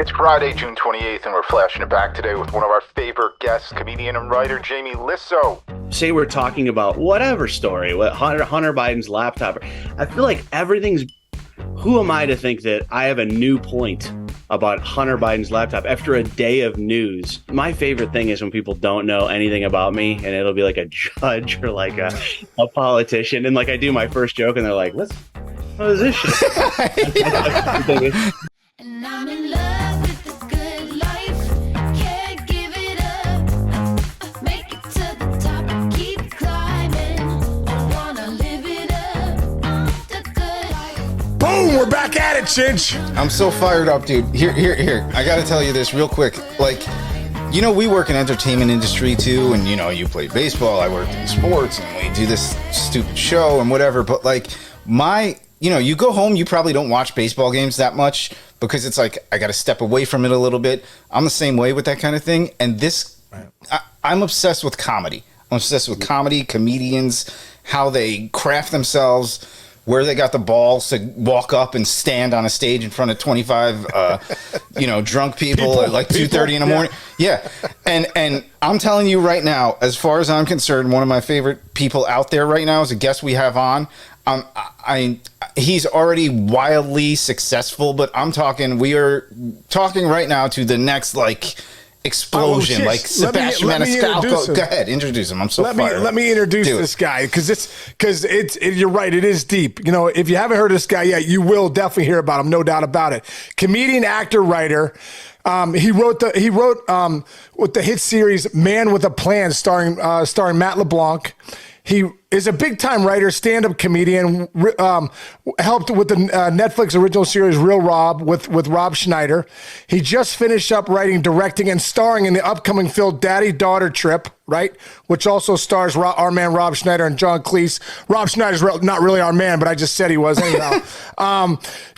It's Friday, June 28th, and we're flashing it back today with one of our favorite guests, comedian and writer Jamie Lissow. Say we're talking about whatever story, what Hunter Biden's laptop. I feel like everything's... Who am I to think that I have a new point about Hunter Biden's laptop after a day of news? My favorite thing is when people don't know anything about me, and it'll be like a judge or like a politician, and like I do my first joke, and they're like, what is this shit? And I'm in love with the good life. Can't give it up. Make it to the top and keep climbing. I wanna live it up. The good life. Boom, we're back at it, Chinch. I'm so fired up, dude. Here. I got to tell you this real quick. Like, you know, we work in entertainment industry too, and you know, you play baseball, I work in sports, and we do this stupid show and whatever. But like, you go home, you probably don't watch baseball games that much because it's like, I got to step away from it a little bit. I'm the same way with that kind of thing. And I'm obsessed with comedy. I'm obsessed with comedy, comedians, how they craft themselves, where they got the balls to walk up and stand on a stage in front of 25, drunk people at like 2:30 in the morning. Yeah. And I'm telling you right now, as far as I'm concerned, one of my favorite people out there right now is a guest we have on. He's already wildly successful, but we are talking right now to the next like explosion, like Sebastian Maniscalco. Go ahead, introduce him. I'm so fired. Let me introduce this guy because you're right. It is deep. You know, if you haven't heard of this guy yet, you will definitely hear about him, no doubt about it. Comedian, actor, writer. He wrote with the hit series Man with a Plan, starring Matt LeBlanc. He is a big-time writer, stand-up comedian, helped with the Netflix original series Real Rob with Rob Schneider. He just finished up writing, directing, and starring in the upcoming film Daddy-Daughter Trip, right? Which also stars our man Rob Schneider and John Cleese. Rob Schneider's not really our man, but I just said he was anyhow.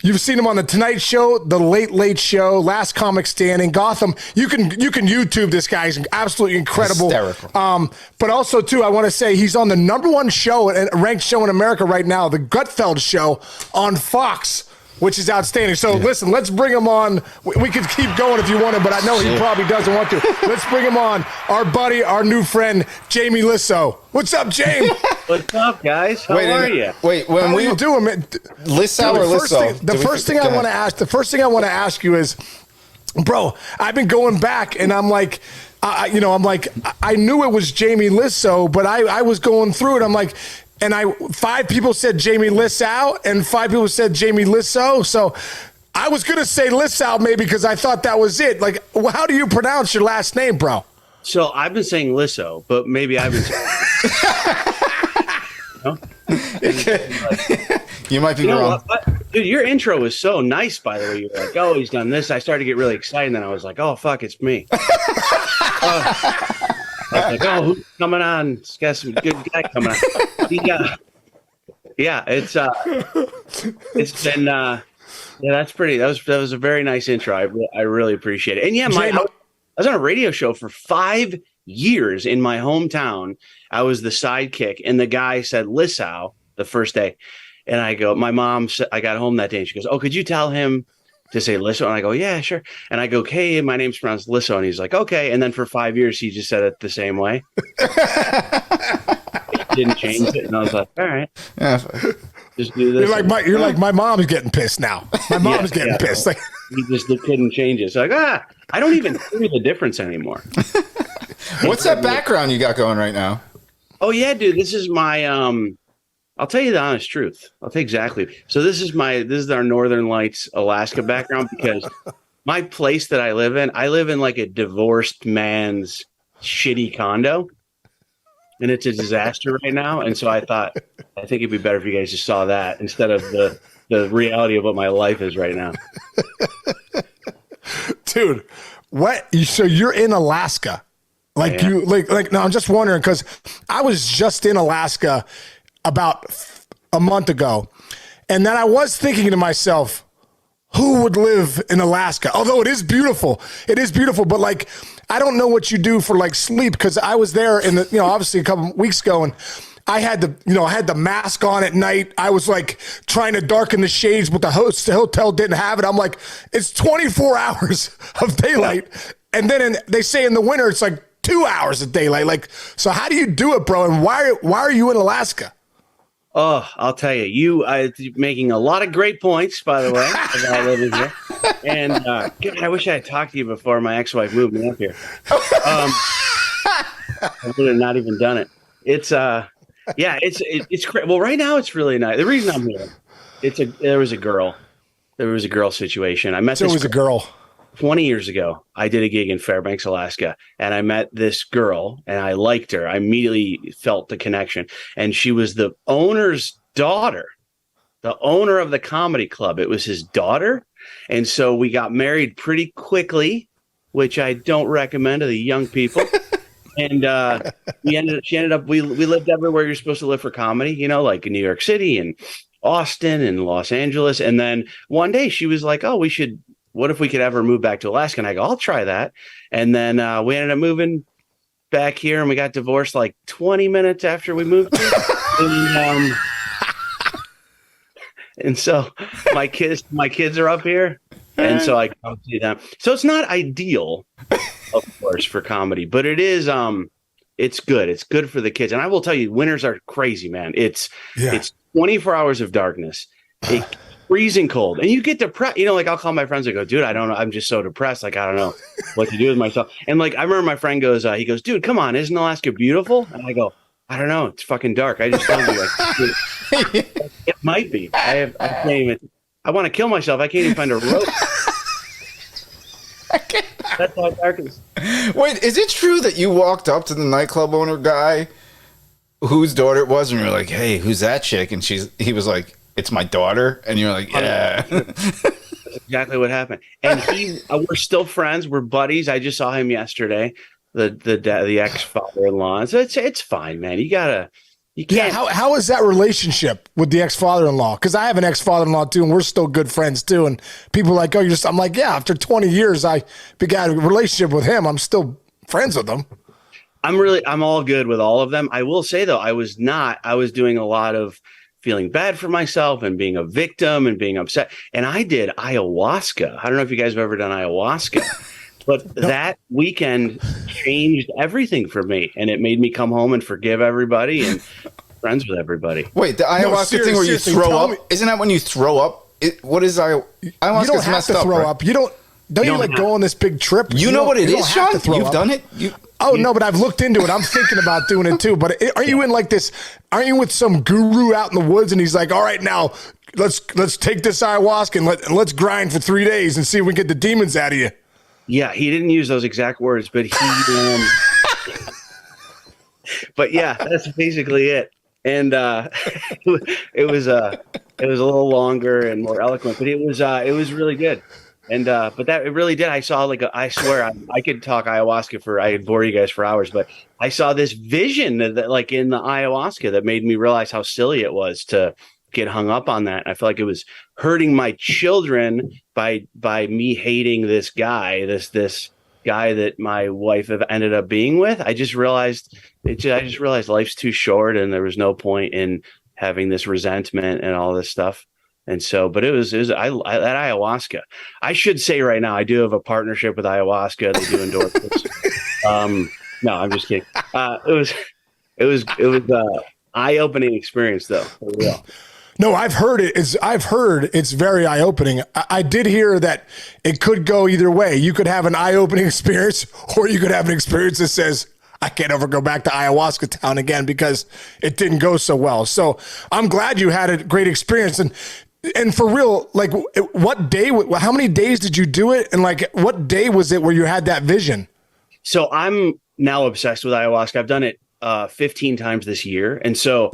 You've seen him on The Tonight Show, The Late Late Show, Last Comic Standing, Gotham. You can YouTube this guy. He's absolutely incredible. Hysterical. But also, too, I want to say he's on the number one show, a ranked show in America right now, the Gutfeld Show on Fox, which is outstanding. So listen, let's bring him on. We could keep going if you wanted, but I know he probably doesn't want to. Let's bring him on. Our buddy, our new friend, Jamie Lissow. What's up, James? What's up, guys? How are you? Wait, how are you doing, man? Lissow or Lissow? The first thing I want to ask you is, bro, I've been going back and I'm like, I knew it was Jamie Lissow, but I was going through it. I'm like, and 5 people said Jamie Lissow and 5 people said Jamie Lissow. So I was going to say Lissow maybe because I thought that was it. Like, how do you pronounce your last name, bro? So I've been saying Lissow, but maybe I've been You might be wrong. Dude, your intro was so nice, by the way. You were like, oh, he's done this. I started to get really excited, and then I was like, oh, fuck, it's me. I was like, oh, who's coming on? It's got some good guy coming on. It's been that's pretty. That was a very nice intro. I really appreciate it. And yeah, I was on a radio show for 5 years in my hometown. I was the sidekick, and the guy said Lissow the first day, and I go, my mom said, I got home that day, and she goes, oh, could you tell him to say Lissow? And I go, yeah, sure. And I go, hey, my name's pronounced Lissow. And he's like, okay. And then for 5 years, he just said it the same way. He didn't change it. And I was like, all right. Yeah. Just do this. You're like, my mom's getting pissed now. My mom's getting pissed. Like, he just couldn't change it. So like, I don't even hear the difference anymore. What's that background you got going right now? Oh, yeah, dude. This is my, I'll tell you the honest truth. I'll tell you exactly. So this is our Northern Lights, Alaska background, because my place that I live in like a divorced man's shitty condo, and it's a disaster right now. And so I think it'd be better if you guys just saw that instead of the reality of what my life is right now. Dude, what? So you're in Alaska? Like you like? No, I'm just wondering because I was just in Alaska about a month ago, and then I was thinking to myself, who would live in Alaska? Although it is beautiful, but like, I don't know what you do for like sleep, because I was there in the, obviously a couple weeks ago, and I had the mask on at night. I was like trying to darken the shades, but the hotel didn't have it. I'm like, it's 24 hours of daylight. And then they say in the winter, it's like 2 hours of daylight. Like, so how do you do it, bro? And why are you in Alaska? Oh, I'll tell you, you're making a lot of great points, by the way, about living here. And God, I wish I had talked to you before my ex-wife moved me up here. I would have not even done it. It's well, right now it's really nice. The reason I'm here, there was a girl situation. I met There was a girl 20 years ago. I did a gig in Fairbanks, Alaska, and I met this girl and I liked her. I immediately felt the connection. And she was the owner's daughter, the owner of the comedy club. It was his daughter. And so we got married pretty quickly, which I don't recommend to the young people. And we lived everywhere you're supposed to live for comedy, like in New York City and Austin and Los Angeles. And then one day she was like, oh, what if we could ever move back to Alaska? And I go, I'll try that. And then we ended up moving back here, and we got divorced like 20 minutes after we moved here. And so my kids are up here, and so I come see them. So it's not ideal, of course, for comedy, but it is. It's good. It's good for the kids. And I will tell you, winters are crazy, man. It's 24 hours of darkness. Freezing cold, and you get depressed. Like I'll call my friends and go, dude, I don't know. I'm just so depressed. Like, I don't know what to do with myself. And like, I remember my friend goes, he goes, dude, come on. Isn't Alaska beautiful? And I go, I don't know. It's fucking dark. I just told you, like, it might be. I can't even, I want to kill myself. I can't even find a rope. That's how dark it is. Wait, is it true that you walked up to the nightclub owner guy whose daughter it was, and you're like, hey, who's that chick? And he was like, it's my daughter. And you're like, yeah. That's exactly what happened. And we're still friends. We're buddies. I just saw him yesterday, the ex-father-in-law. So it's fine, man. You can't. Yeah, how is that relationship with the ex-father-in-law? Because I have an ex-father-in-law too, and we're still good friends too. And people are like, oh, I'm like, yeah, after 20 years, I began a relationship with him. I'm still friends with him. I'm all good with all of them. I will say though, I was doing a lot of feeling bad for myself and being a victim and being upset. And I did ayahuasca. I don't know if you guys have ever done ayahuasca, but that weekend changed everything for me. And it made me come home and forgive everybody and friends with everybody. Wait, the ayahuasca thing where you throw up? Isn't that when you throw up? What is ayahuasca? You don't have to throw up. Don't you like go on this big trip? You know what it is, Sean? You've done it? No, but I've looked into it. I'm thinking about doing it too. But aren't you in like this? Aren't you with some guru out in the woods? And he's like, all right, now let's take this ayahuasca and let's grind for 3 days and see if we can get the demons out of you. Yeah, he didn't use those exact words, but but yeah, that's basically it. And it was a little longer and more eloquent, but it was really good. And but that it really did. I saw I swear I could talk ayahuasca I'd bore you guys for hours, but I saw this vision that like in the ayahuasca that made me realize how silly it was to get hung up on that. I felt like it was hurting my children by me hating this guy, this guy that my wife ended up being with. I just realized life's too short, and there was no point in having this resentment and all this stuff. And so, but it was that ayahuasca. I should say right now, I do have a partnership with ayahuasca. They do endorse this. No, I'm just kidding. It was eye-opening experience though. For real. No, I've heard it's very eye-opening. I did hear that it could go either way. You could have an eye-opening experience, or you could have an experience that says, I can't ever go back to ayahuasca town again because it didn't go so well. So I'm glad you had a great experience. And for real, like what day, how many days did you do it? And like, what day was it where you had that vision? So I'm now obsessed with ayahuasca. I've done it 15 times this year. And so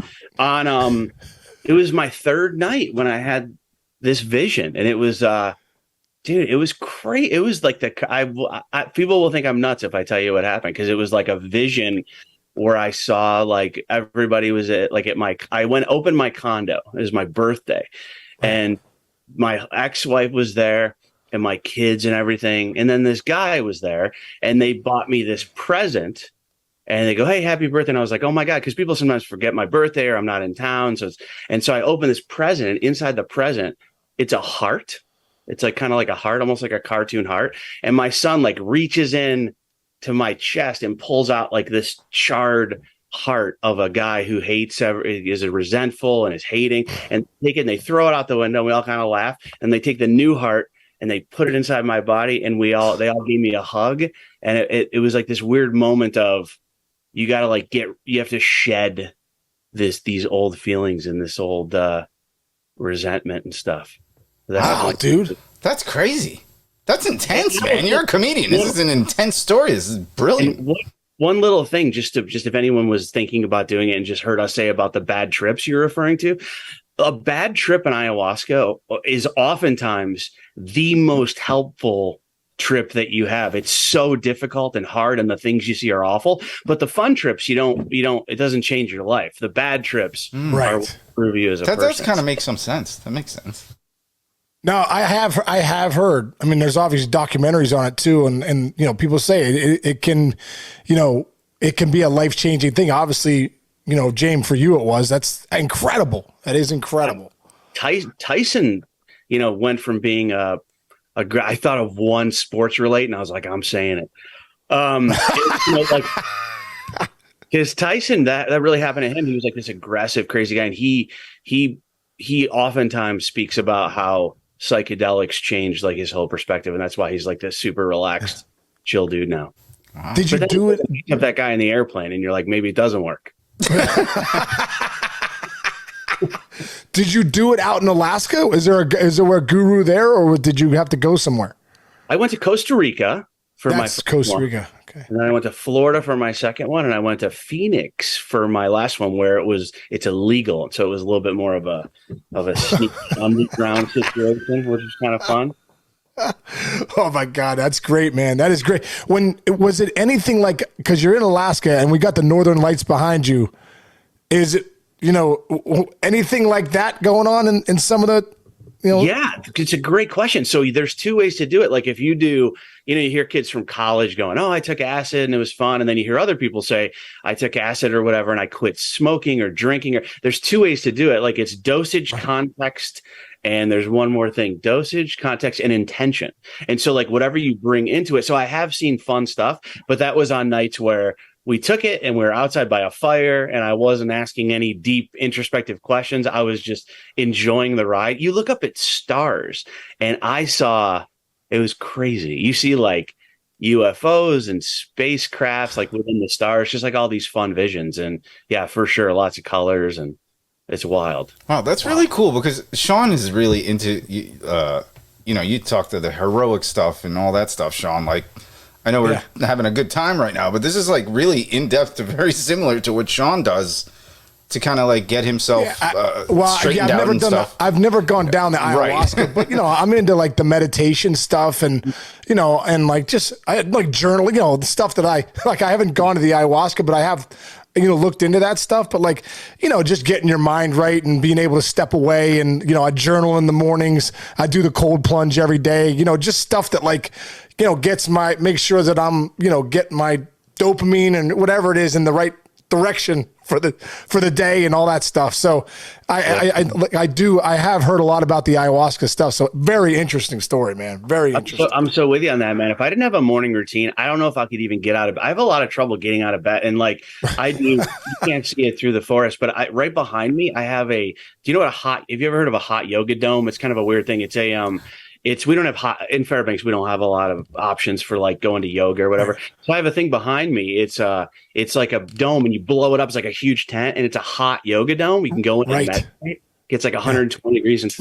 it was my third night when I had this vision, and it was, dude, it was crazy. It was like people will think I'm nuts if I tell you what happened, because it was like a vision where I saw like everybody was I opened my condo. It was my birthday, and my ex-wife was there and my kids and everything. And then this guy was there, and they bought me this present and they go, "Hey, happy birthday." And I was like, "Oh my God." Cause people sometimes forget my birthday or I'm not in town. So I open this present, and inside the present, it's a heart. It's like kind of like a heart, almost like a cartoon heart. And my son like reaches in to my chest and pulls out like this charred heart of a guy who is resentful and is hating, and they throw it out the window. And we all kind of laugh, and they take the new heart and they put it inside my body, and they all gave me a hug. And it was like this weird moment of, you got to you have to shed these old feelings and this old resentment and stuff. Wow, dude. That's crazy. That's intense, man. You're a comedian. This is an intense story. This is brilliant. And one little thing, just if anyone was thinking about doing it and just heard us say about the bad trips you're referring to, a bad trip in ayahuasca is oftentimes the most helpful trip that you have. It's so difficult and hard, and the things you see are awful. But the fun trips, it doesn't change your life. The bad trips are what improve you as a person. That does kind of make some sense. That makes sense. No, I have heard. I mean, there's obviously documentaries on it too, and people say it can, it can be a life-changing thing. Obviously, James, for you it was. That's incredible. That is incredible. Tyson, went from being I thought of one sports relate, and I was like, I'm saying it. Because Tyson, that really happened to him. He was like this aggressive, crazy guy, and he oftentimes speaks about how psychedelics changed like his whole perspective, and that's why he's like this super relaxed, chill dude now. Wow. Did you do it? You have that guy in the airplane, and you're like, maybe it doesn't work. Did you do it out in Alaska? Is there a guru there, or did you have to go somewhere? I went to Costa Rica for my Costa Rica. Okay. And then I went to Florida for my second one, and I went to Phoenix for my last one, where it's illegal, so it was a little bit more of a sneak underground situation, which was kind of fun. Oh my God, that's great, man. That is great. Was it anything like, because you're in Alaska and we got the Northern Lights behind you? Is it anything like that going on in some of the? Yeah, it's a great question. So there's two ways to do it. Like if you do, you hear kids from college going, "Oh, I took acid and it was fun." And then you hear other people say, "I took acid or whatever and I quit smoking or drinking." There's two ways to do it. Like it's dosage, context, and there's one more thing: dosage, context, and intention. And so like whatever you bring into it. So I have seen fun stuff, but that was on nights where we took it and we were outside by a fire, and I wasn't asking any deep introspective questions. I was just enjoying the ride. You look up at stars, and it was crazy. You see like UFOs and spacecrafts like within the stars, just like all these fun visions. And yeah, for sure, lots of colors, and it's wild. Wow, that's really cool, because Sean is really into, you talk to the heroic stuff and all that stuff, Sean. Like, I know we're having a good time right now, but this is like really in depth, very similar to what Sean does to kind of like get himself straightened out and stuff. I've never gone down the ayahuasca, but I'm into like the meditation stuff and and like I like journaling, the stuff that I haven't gone to the ayahuasca, but I have looked into that stuff. But like just getting your mind right and being able to step away, and I journal in the mornings. I do the cold plunge every day. Just stuff that like make sure that I'm getting my dopamine and whatever it is in the right direction for the day and all that stuff. So I have heard a lot about the ayahuasca stuff. So very interesting story, man. Very interesting. I'm so with you on that, man. If I didn't have a morning routine, I don't know if I could even get out of bed. I have a lot of trouble getting out of bed, and like I do, you can't see it through the forest, but right behind me, I have do you know what have you ever heard of a hot yoga dome? It's kind of a weird thing. It's we don't have in Fairbanks. We don't have a lot of options for like going to yoga or whatever. So I have a thing behind me. It's like a dome, and you blow it up. It's like a huge tent, and it's a hot yoga dome. You can go in and meditate. It's like 120 degrees and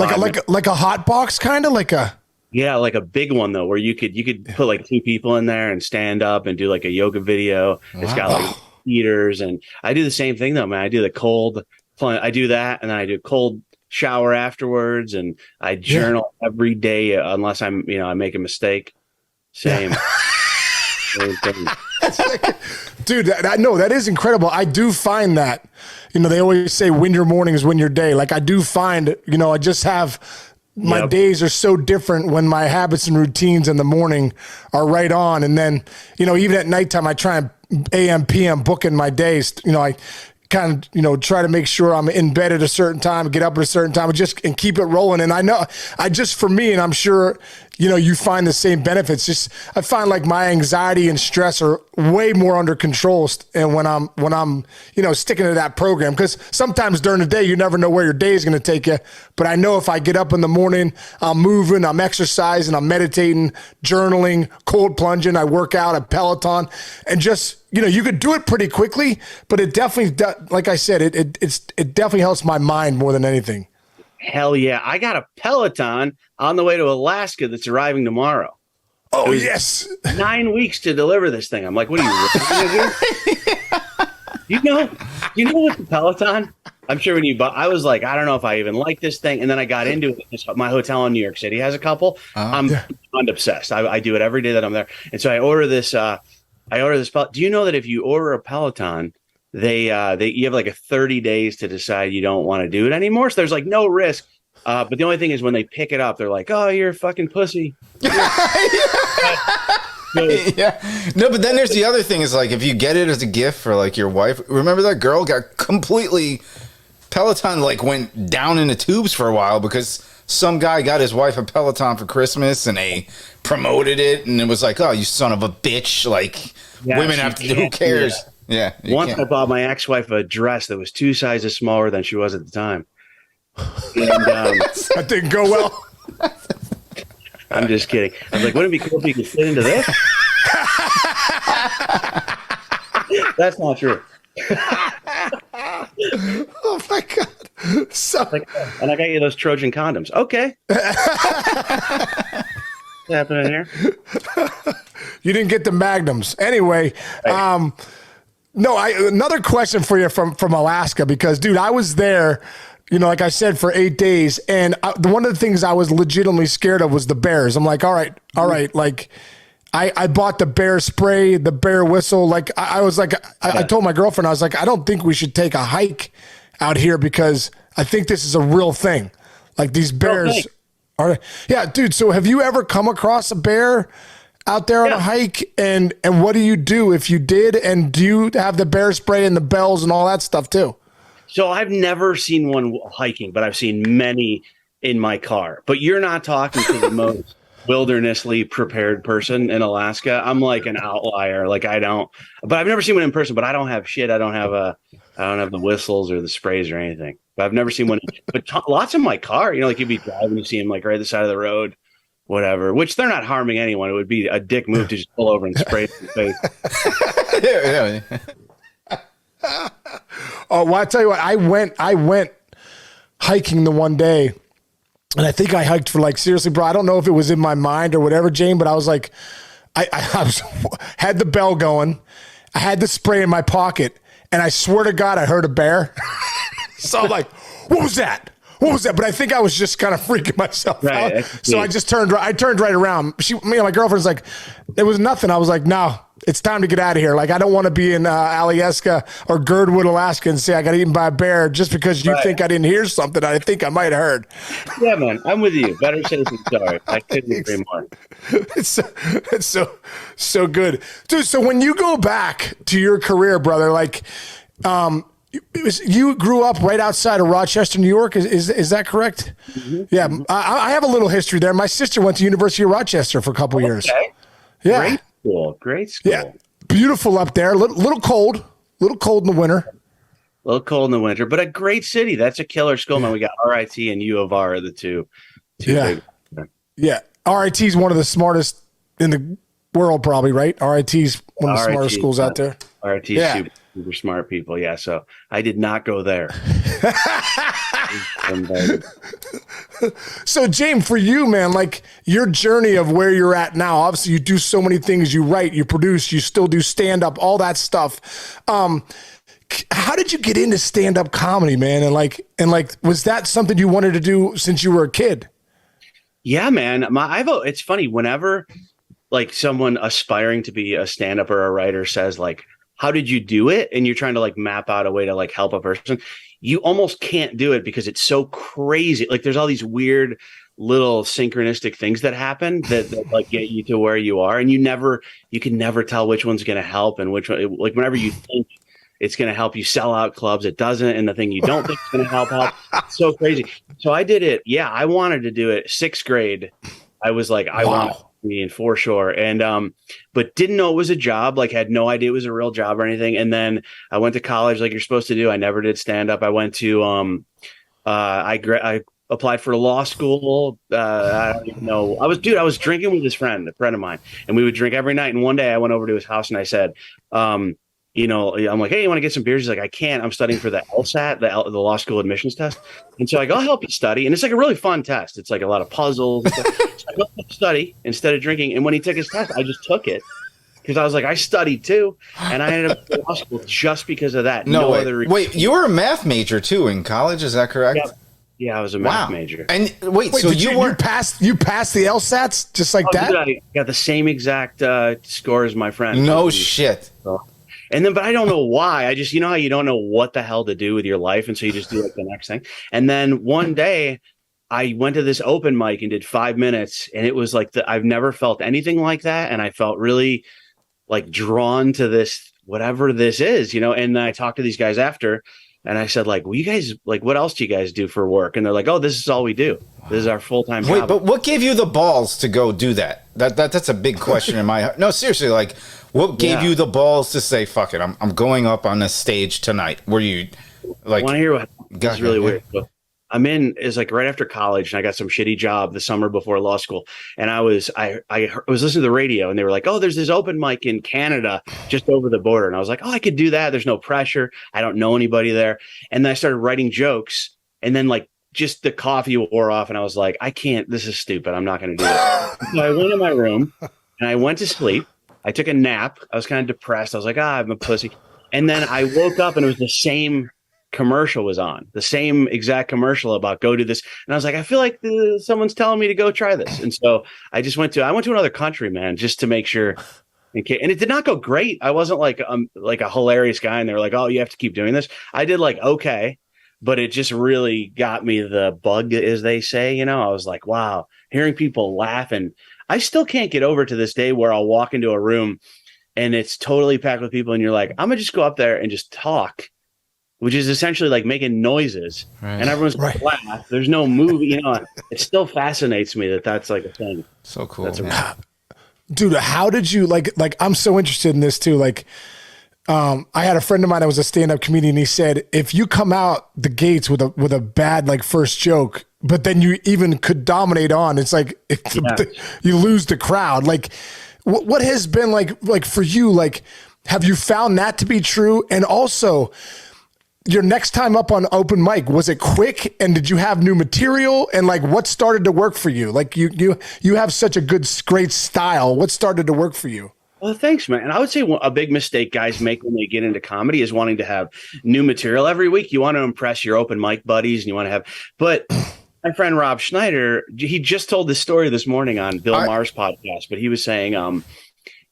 like a hot box, kind of like a. Yeah, like a big one though, where you could put like 2 people in there and stand up and do like a yoga video. Wow. It's got like heaters, and I do the same thing though, man. I do the cold plunge. I do that, and then I do cold shower afterwards, and I journal every day unless I make a mistake. Same. Same thing. Dude, that is incredible. I do find that, they always say win your mornings, win your day. Like I do find, I just have my days are so different when my habits and routines in the morning are right on. And then, even at nighttime, I try and AM, PM booking my days. I kind of, try to make sure I'm in bed at a certain time, get up at a certain time, and keep it rolling. And for me, and I'm sure, you find the same benefits. I find like my anxiety and stress are way more under control. And when I'm, sticking to that program, because sometimes during the day, you never know where your day is going to take you. But I know if I get up in the morning, I'm moving, I'm exercising, I'm meditating, journaling, cold plunging, I work out at Peloton, and just, you could do it pretty quickly, but it definitely, like I said, it definitely helps my mind more than anything. Hell yeah. I got a Peloton on the way to Alaska that's arriving tomorrow. Oh, yes. 9 weeks to deliver this thing. I'm like, what are you doing? You know what the Peloton? I'm sure when you bought, I was like, I don't know if I even like this thing. And then I got into it. My hotel in New York City has a couple. I'm obsessed. I do it every day that I'm there. And so I order this. Do you know that if you order a Peloton, you have like a 30 days to decide you don't want to do it anymore. So there's like no risk. But the only thing is when they pick it up, they're like, oh, you're a fucking pussy. Yeah. No, but then there's the other thing is like, if you get it as a gift for like your wife, remember that girl got completely Peloton like went down in the tubes for a while because some guy got his wife a Peloton for Christmas and they promoted it. And it was like, oh, you son of a bitch. Like women have to, who cares? Yeah. Once I bought my ex-wife a dress that was 2 sizes smaller than she was at the time. And that didn't go well. I'm just kidding. I was like, wouldn't it be cool if you could fit into this? That's not true. Oh my God. And I got you those Trojan condoms. Okay. What's happening here? You didn't get the magnums. Anyway, another question for you from Alaska, because dude, I was there, like I said, for 8 days. And one of the things I was legitimately scared of was the bears. I'm like, all right. Like I bought the bear spray, the bear whistle. Like I was like, I told my girlfriend, I was like, I don't think we should take a hike out here because I think this is a real thing. Like these bears are, dude. So have you ever come across a bear out there on a hike? And what do you do if you did? And do you have the bear spray and the bells and all that stuff too? So I've never seen one hiking, but I've seen many in my car. But you're not talking to the most wildernessly prepared person in Alaska. I'm like an outlier. Like but I've never seen one in person, but I don't have shit. I don't have the whistles or the sprays or anything, but I've never seen one, but lots in my car, like you'd be driving, you see them like right at the side of the road, whatever, which they're not harming anyone. It would be a dick move to just pull over and spray it in the face. Oh, well, I tell you what, I went hiking the one day. And I think I hiked for like, seriously, bro, I don't know if it was in my mind or whatever, Jane, but I was like, I had the bell going. I had the spray in my pocket. And I swear to God, I heard a bear. So I'm like, what was that? What was that? But I think I was just kind of freaking myself out. So I just turned right around. Me and my girlfriend's like, it was nothing. I was like, no, it's time to get out of here. Like, I don't want to be in Ayahuasca or Girdwood, Alaska and say I got eaten by a bear just because you think I didn't hear something I think I might have heard. Yeah, man, I'm with you. Better safe than sorry. I couldn't agree more. It's so good. Dude, so when you go back to your career, brother, like, you grew up right outside of Rochester, New York. Is that correct? Mm-hmm. Yeah. I have a little history there. My sister went to University of Rochester for a couple years. Yeah. Great school. Yeah. Beautiful up there. Little cold in the winter. A little cold in the winter, but a great city. That's a killer school, man. We got RIT and U of R are the two big. Yeah. RIT is one of the smartest in the world, probably, right? RIT is one of the smartest schools out there. RIT is super smart people. Yeah. So I did not go there. So, James, for you, man, like your journey of where you're at now, obviously you do so many things. You write, you produce, you still do stand up, all that stuff. How did you get into stand up comedy, man? And was that something you wanted to do since you were a kid? Yeah, man. It's funny whenever like someone aspiring to be a stand up or a writer says like, how did you do it? And you're trying to like map out a way to like help a person. you almost can't do it because it's so crazy. Like there's all these weird little synchronistic things that happen that like get you to where you are. And you can never tell which one's going to help and which one, like whenever you think it's going to help you sell out clubs, it doesn't. And the thing you don't think is going to help. It's so crazy. So I did it. Yeah. I wanted to do it 6th grade. I was like, I want to be in for sure. And, but didn't know it was a job, like had no idea it was a real job or anything. And then I went to college like you're supposed to do. I never did stand up. I went to, I applied for law school. I don't even know. I was drinking with a friend of mine, and we would drink every night. And one day I went over to his house and I said, you know, I'm like, hey, you want to get some beers? He's like, I can't. I'm studying for the LSAT, the law school admissions test. And so I go, I'll help you study. And it's like a really fun test. It's like a lot of puzzles. So I go study instead of drinking. And when he took his test, I just took it because I was like, I studied too. And I ended up in law school just because of that. No way. other reason. Wait, you were a math major too in college? Is that correct? Yeah, I was a math major. And wait, so you passed the LSATs just like that? Dude, I got the same exact score as my friend. No shit. And then, but I don't know why. I just, you know how you don't know what the hell to do with your life, and so you just do like the next thing. And then one day, I went to this open mic and did 5 minutes, and it was like I've never felt anything like that, and I felt really like drawn to this, whatever this is, you know. And I talked to these guys after. And I said, like, well, you guys, like, what else do you guys do for work? And they're like, oh, this is all we do. This is our full-time job. Wait, but what gave you the balls to go do that? That's a big question in my heart. No, seriously, like, what gave you the balls to say, fuck it, I'm going up on this stage tonight? Were you, like... I want to hear what... This is really weird. So I'm in, is like right after college, and I got some shitty job the summer before law school. And I was listening to the radio, and they were like, oh, there's this open mic in Canada just over the border. And I was like, oh, I could do that. There's no pressure. I don't know anybody there. And then I started writing jokes, and then like just the coffee wore off, and I was like, I can't, this is stupid. I'm not going to do it. So I went in my room, and I went to sleep. I took a nap. I was kind of depressed. I was like, I'm a pussy. And then I woke up, and it was the same commercial was on, the same exact commercial about go do this. And I was like, I feel like someone's telling me to go try this. And so I went to another country, man, just to make sure. And it did not go great. I wasn't like a hilarious guy, and they were like, oh, you have to keep doing this. I did like, okay. But it just really got me the bug, as they say, you know. I was like, wow, hearing people laugh. And I still can't get over to this day where I'll walk into a room and it's totally packed with people, and you're like, I'm gonna just go up there and just talk, which is essentially like making noises, and everyone's going to laugh. There's no movie, you know. It still fascinates me that that's like a thing. So cool. Dude, how did you like, I'm so interested in this too. Like, I had a friend of mine that was a stand-up comedian. He said, if you come out the gates with a bad, like first joke, but then you even could dominate on, it's like, you lose the crowd. Like what has been like for you, like, have you found that to be true? And also, your next time up on open mic, was it quick, and did you have new material, and like what started to work for you? Like you have such a great style. What started to work for you? Well, thanks, man. And I would say a big mistake guys make when they get into comedy is wanting to have new material every week. You want to impress your open mic buddies, and you want to have, but my friend Rob Schneider, he just told this story this morning on Bill Maher's podcast, but he was saying,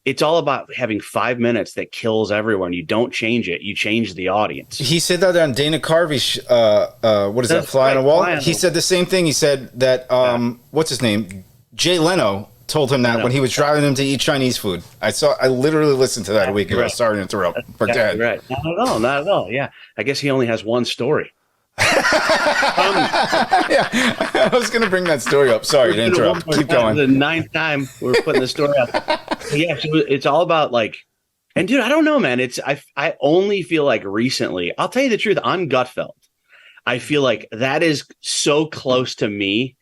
it's all about having 5 minutes that kills everyone. You don't change it. You change the audience. He said that on Dana Carvey's, what is that, Fly on a Wall? He said the same thing. He said that, what's his name? Jay Leno told him that when he was driving him to eat Chinese food. I literally listened to that a week ago. Sorry to interrupt. But right. Not at all. Yeah. I guess he only has one story. I was going to bring that story up. Sorry to interrupt. Keep going. The 9th time we're putting the story up. Yeah, so it's all about like, and dude, I don't know, man. I only feel like recently, I'll tell you the truth, on Gutfeld, I feel like that is so close to me.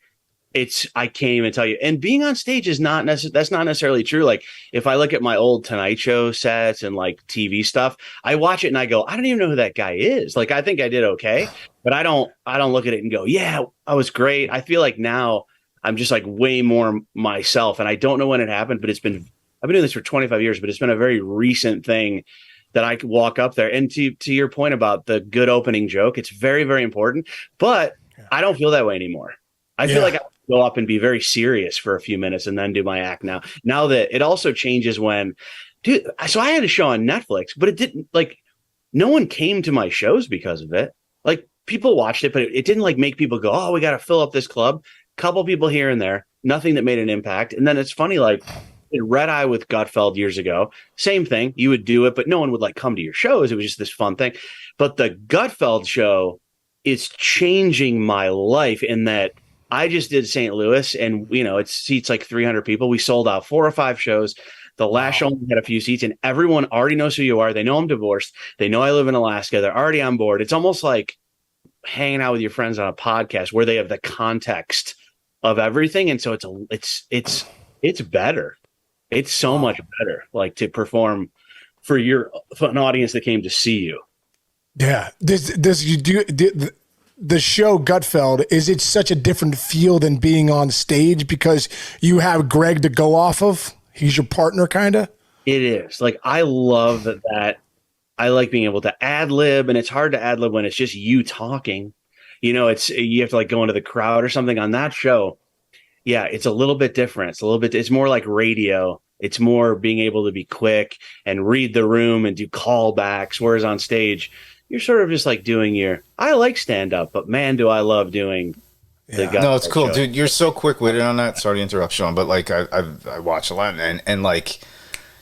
I can't even tell you. And being on stage is that's not necessarily true. Like if I look at my old Tonight Show sets and like TV stuff, I watch it and I go, I don't even know who that guy is. Like I think I did okay, but I don't look at it and go, yeah, I was great. I feel like now I'm just like way more myself, and I don't know when it happened, but I've been doing this for 25 years, but it's been a very recent thing that I could walk up there. And to your point about the good opening joke, it's very, very important, but I don't feel that way anymore. I feel like I go up and be very serious for a few minutes and then do my act now. Now that it also changes when, dude, so I had a show on Netflix, but it didn't, like, no one came to my shows because of it. Like people watched it, but it didn't like make people go, oh, we got to fill up this club. Couple people here and there, nothing that made an impact. And then it's funny, like in Red Eye with Gutfeld years ago, same thing. You would do it, but no one would like come to your shows. It was just this fun thing. But the Gutfeld show is changing my life in that I just did St. Louis, and you know, it seats like 300 people. We sold out 4 or 5 shows. The last show only had a few seats, and everyone already knows who you are. They know I'm divorced. They know I live in Alaska. They're already on board. It's almost like hanging out with your friends on a podcast where they have the context of everything, and so it's better. It's so much better, like to perform for an audience that came to see you. Yeah, the show Gutfeld, is it such a different feel than being on stage because you have Greg to go off of? He's your partner, kind of? It is. Like, I love that. I like being able to ad lib, and it's hard to ad lib when it's just you talking. You know, you have to like go into the crowd or something on that show. Yeah, it's a little bit different. It's more like radio. It's more being able to be quick and read the room and do callbacks. Whereas on stage, you're sort of just like doing I like stand up, but man, do I love doing the guy. No, it's cool, show. dude. You're so quick witted on that. Sorry to interrupt, Sean, but like I watch a lot and like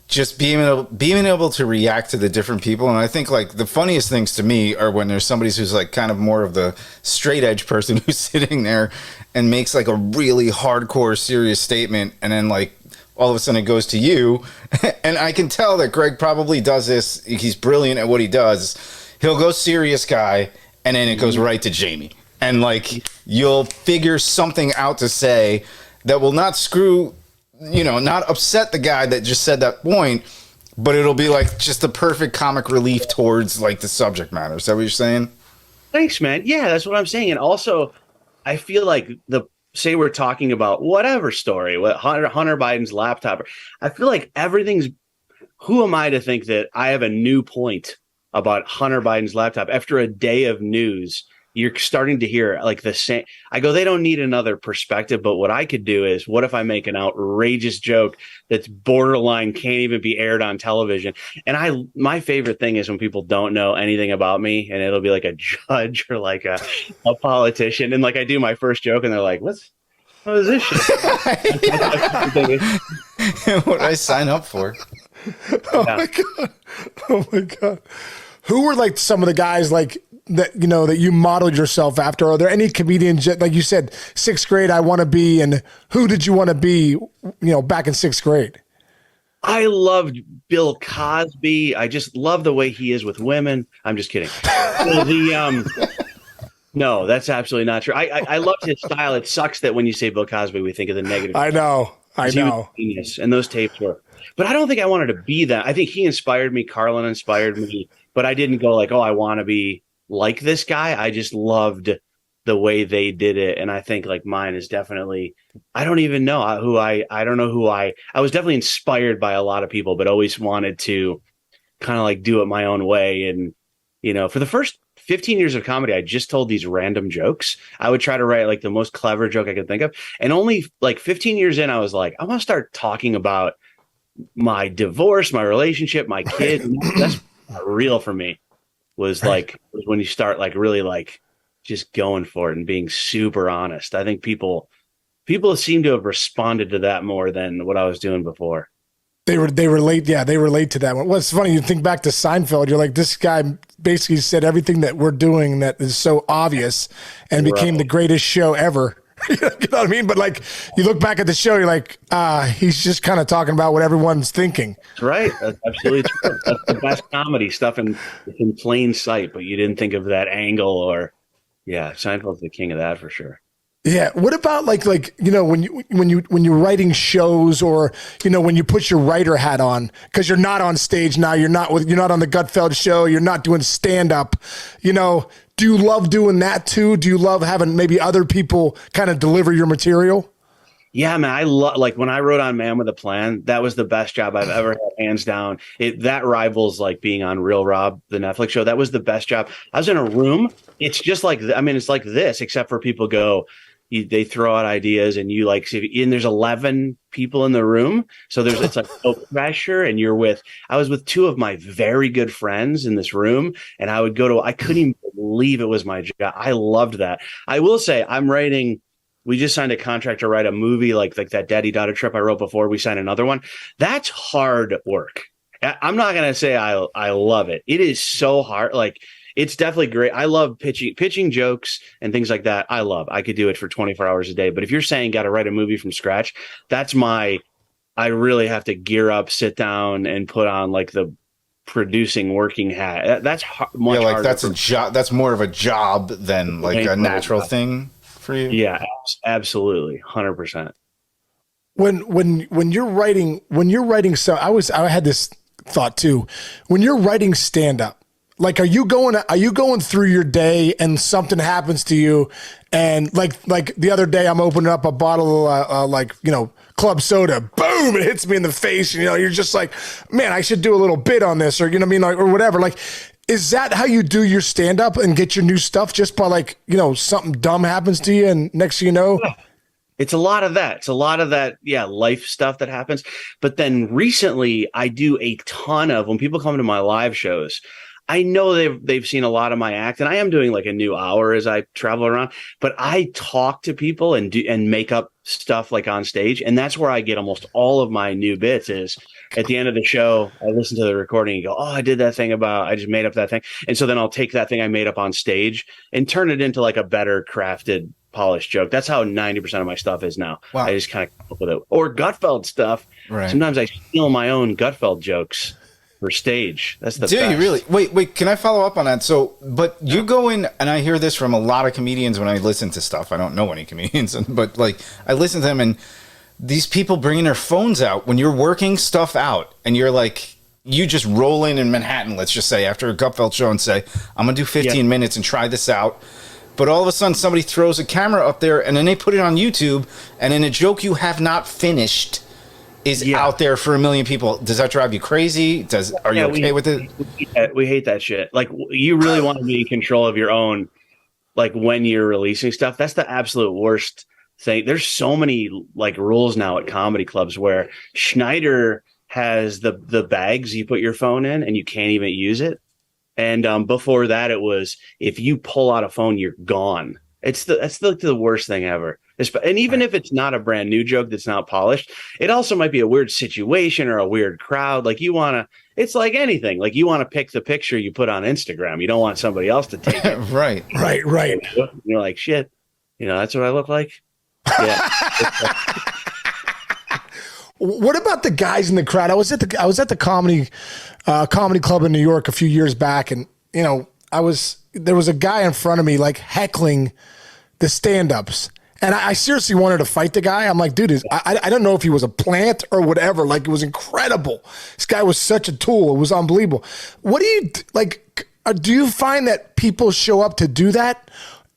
just being able to react to the different people. And I think like the funniest things to me are when there's somebody who's like kind of more of the straight edge person who's sitting there and makes like a really hardcore serious statement, and then like all of a sudden it goes to you. And I can tell that Greg probably does this. He's brilliant at what he does. He'll go serious guy, and then it goes right to Jamie. And like you'll figure something out to say that will not not upset the guy that just said that point, but it'll be like just the perfect comic relief towards like the subject matter. Is that what you're saying? Thanks, man. Yeah, that's what I'm saying. And also, I feel like say we're talking about whatever story, what Hunter Biden's laptop. I feel like everything's. Who am I to think that I have a new point about Hunter Biden's laptop after a day of news? You're starting to hear like the same. I go, they don't need another perspective, but what I could do is, what if I make an outrageous joke that's borderline can't even be aired on television? And my favorite thing is when people don't know anything about me, and it'll be like a judge or like a politician, and like I do my first joke, and they're like, what is this shit? What did I sign up for? My God. Oh my God. Who were like some of the guys like that, that you modeled yourself after? Are there any comedians, like you said, 6th grade, I want to be, and who did you want to be, back in 6th grade? I loved Bill Cosby. I just love the way he is with women. I'm just kidding. No, that's absolutely not true. I loved his style. It sucks that when you say Bill Cosby, we think of the negative. I know. He was a genius, and those tapes were. But I don't think I wanted to be that. I think he inspired me. Carlin inspired me. But I didn't go like, oh, I want to be like this guy. I just loved the way they did it. And I think like mine is definitely, I don't even know I don't know who I was definitely inspired by a lot of people, but always wanted to kind of like do it my own way. And, for the first 15 years of comedy, I just told these random jokes. I would try to write like the most clever joke I could think of. And only like 15 years in, I was like, I want to start talking about my divorce, my relationship, my kids. That's not real for me. Was when you start like really like just going for it and being super honest. I think people seem to have responded to that more than what I was doing before. They relate. Yeah, they relate to that one. Well, it's funny. You think back to Seinfeld. You're like, this guy basically said everything that we're doing that is so obvious and became the greatest show ever. You know what I mean? But like, you look back at the show, you're like, he's just kind of talking about what everyone's thinking. That's right. That's absolutely true. That's the best comedy stuff in plain sight, but you didn't think of that angle or, yeah, Seinfeld's the king of that for sure. Yeah. What about like when you're writing shows or when you put your writer hat on because you're not on stage now, you're not on the Gutfeld show, you're not doing stand up, do you love doing that too? Do you love having maybe other people kind of deliver your material? Yeah, man. I love like when I wrote on Man with a Plan, that was the best job I've ever had, hands down. That rivals like being on Real Rob, the Netflix show. That was the best job. I was in a room. It's just like, it's like this, except for people go, they throw out ideas and you like see, and there's 11 people in the room, so it's like no pressure, and I was with two of my very good friends in this room, and I couldn't even believe it was my job. I loved that. I will say we just signed a contract to write a movie like that Daddy Daughter Trip I wrote before. We signed another one. That's hard work. I'm not gonna say I love it. It is so hard. Like, it's definitely great. I love pitching jokes and things like that. I could do it for 24 hours a day. But if you're saying got to write a movie from scratch, I really have to gear up, sit down, and put on like the producing working hat. That's much harder. That's a job. That's more of a job than like a natural thing for you. Yeah, absolutely, 100%. When you're writing, so I had this thought too. When you're writing stand up, like, are you going through your day and something happens to you, and like the other day I'm opening up a bottle of club soda, boom, it hits me in the face, and you're just like, man, I should do a little bit on this, or you know what I mean, or whatever. Like, is that how you do your stand up and get your new stuff, just by something dumb happens to you and next thing you know? It's a lot of that. Yeah, life stuff that happens. But then recently I do a ton of, when people come to my live shows, I know they've seen a lot of my act, and I am doing like a new hour as I travel around, but I talk to people and make up stuff like on stage. And that's where I get almost all of my new bits is at the end of the show. I listen to the recording and go, oh, I did that thing I just made up that thing. And so then I'll take that thing I made up on stage and turn it into like a better crafted, polished joke. That's how 90% of my stuff is now. Wow. I just kind of come up with it. Or Gutfeld stuff. Right. Sometimes I steal my own Gutfeld jokes for stage. That's the best. You really? Wait, can I follow up on that? So, but you go in, and I hear this from a lot of comedians when I listen to stuff. I don't know any comedians, but like I listen to them, and these people bringing their phones out when you're working stuff out, and you're like, you just roll in Manhattan, let's just say, after a Gutfeld show and say, I'm going to do 15 minutes and try this out. But all of a sudden somebody throws a camera up there, and then they put it on YouTube, and in a joke you have not finished is out there for a million people. Does that drive you crazy? Are you okay with it? We hate that shit. Like, you really want to be in control of your own, like, when you're releasing stuff. That's the absolute worst thing. There's so many like rules now at comedy clubs where Schneider has the bags you put your phone in and you can't even use it. And before that, it was if you pull out a phone, you're gone. That's the worst thing ever. And even if it's not a brand new joke that's not polished, it also might be a weird situation or a weird crowd. Like, it's like anything. Like, you want to pick the picture you put on Instagram. You don't want somebody else to take it. Right. You're like, shit, that's what I look like. Yeah. What about the guys in the crowd? I was at the comedy club in New York a few years back, and there was a guy in front of me like heckling the stand-ups. And I seriously wanted to fight the guy. I'm like, dude, I don't know if he was a plant or whatever. Like, it was incredible. This guy was such a tool. It was unbelievable. What do you like? Do you find that people show up to do that?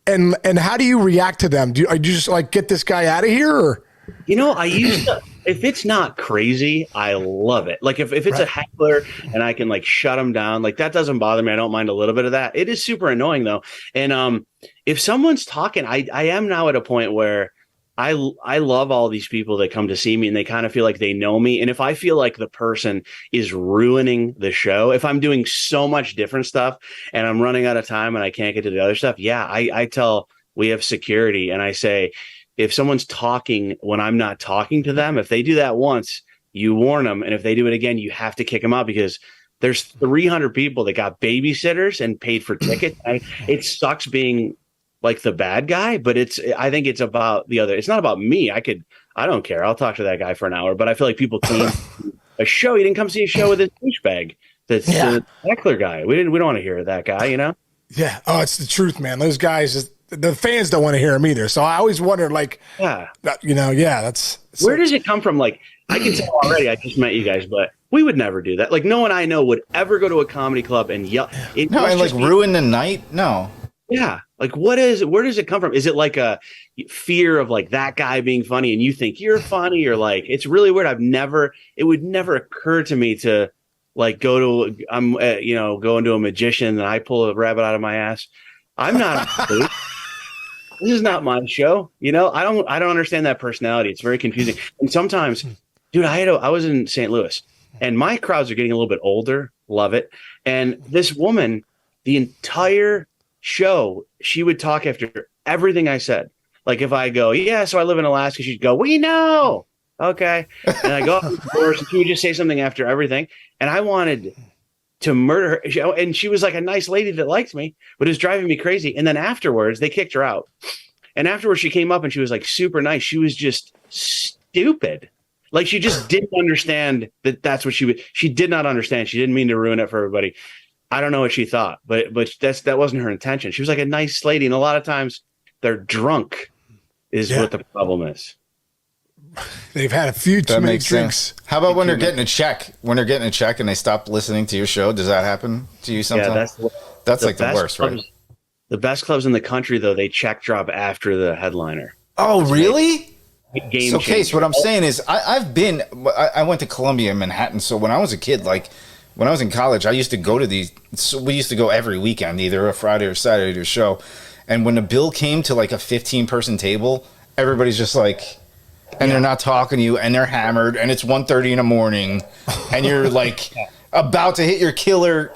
And how do you react to them? Do you just like get this guy out of here? Or? I used to, if it's not crazy, I love it. Like, if it's a heckler and I can like shut him down, like, that doesn't bother me. I don't mind a little bit of that. It is super annoying though. And if someone's talking, I am now at a point where I love all these people that come to see me and they kind of feel like they know me. And if I feel like the person is ruining the show, if I'm doing so much different stuff and I'm running out of time and I can't get to the other stuff, I tell, we have security, and I say, if someone's talking when I'm not talking to them, if they do that once, you warn them. And if they do it again, you have to kick them out, because there's 300 people that got babysitters and paid for tickets. It sucks being like the bad guy, but I think it's about the other. It's not about me. I don't care. I'll talk to that guy for an hour, but I feel like people came to a show. You didn't come see a show with his douchebag. That's the heckler guy. We don't want to hear that guy, Yeah. Oh, it's the truth, man. Those guys, the fans don't want to hear him either. So I always wonder, like, that's where does it come from? Like, I can tell already, I just met you guys, but we would never do that. Like, no one I know would ever go to a comedy club and yell. Ruin the night. No. Yeah. Like, where does it come from? Is it like a fear of like that guy being funny and you think you're funny, or like, it's really weird. It would never occur to me to like go into a magician and I pull a rabbit out of my ass. I'm not. this is not my show. You know, I don't understand that personality. It's very confusing. And sometimes, dude, I was in St. Louis, and my crowds are getting a little bit older. Love it. And this woman, the entire show, she would talk after everything I said. Like if I go, yeah, so I live in Alaska, she'd go, we know. Okay. And I go up to the doors, and she would just say something after everything. And I wanted to murder her. And she was like a nice lady that liked me, but it was driving me crazy. And then afterwards, they kicked her out. And afterwards, she came up and she was like super nice. She was just stupid. Like she just didn't understand that's what she did not understand. She didn't mean to ruin it for everybody. I don't know what she thought, but that wasn't her intention. She was like a nice lady. And a lot of times they're drunk is what the problem is. They've had a few too many drinks. Sense. How about when they're getting a check? When they're getting a check and they stop listening to your show, does that happen to you sometimes? Yeah, that's like the worst, clubs, right? The best clubs in the country, though, they check drop after the headliner. Oh, really? Game so, changer. Case, what I'm saying is, I went to Columbia, Manhattan. So when I was a kid, like when I was in college, I used to go to these. So we used to go every weekend, either a Friday or Saturday to a show. And when the bill came to like a 15-person table, everybody's just like, and they're not talking to you, and they're hammered, and it's 1:30 in the morning, and you're like about to hit your killer